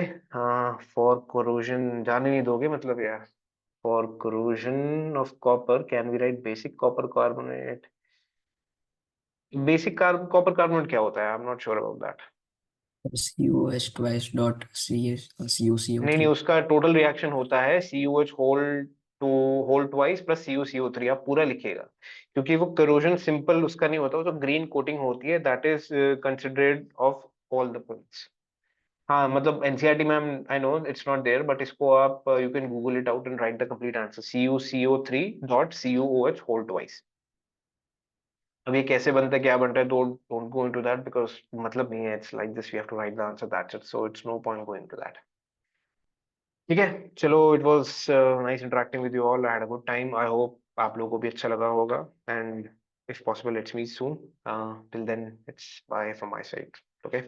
For corrosion जाने नहीं दोगे मतलब यार. For corrosion of copper, can we write basic copper carbonate? Basic copper carbonate क्या होता है? I'm not sure about that. COH twice dot CS नहीं नहीं, CuCO3. उसका टोटल रिएक्शन होता है COH whole twice plus CuCO3. आप पूरा लिखिएगा, क्योंकि वो करोजन सिंपल उसका नहीं होता, वो जो ग्रीन कोटिंग होती है that is considered of all the points. हाँ, मतलब एनसीईआरटी में I know it's not there, but इसको आप you can google it out and write the complete answer. CuCO3 dot CuOH whole twice. अब ये कैसे बनता है, क्या बनता है, don't go into that, because मतलब नहीं है. It's like this, you have to write the answer, that's it. So it's no point going to that. ठीक है, चलो, it was nice interacting with you all. I had a good time. I hope आप लोगों को भी अच्छा लगा होगा. And if possible, let's meet soon. Till then, it's bye from my side. Okay.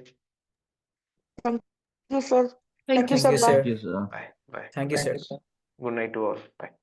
Thank you, sir. Thank Thank you, Thank sir. you, Bye. sir. Thank you, sir. Bye. Bye. Thank you, Thank sir. you, sir. Good night to all. Bye.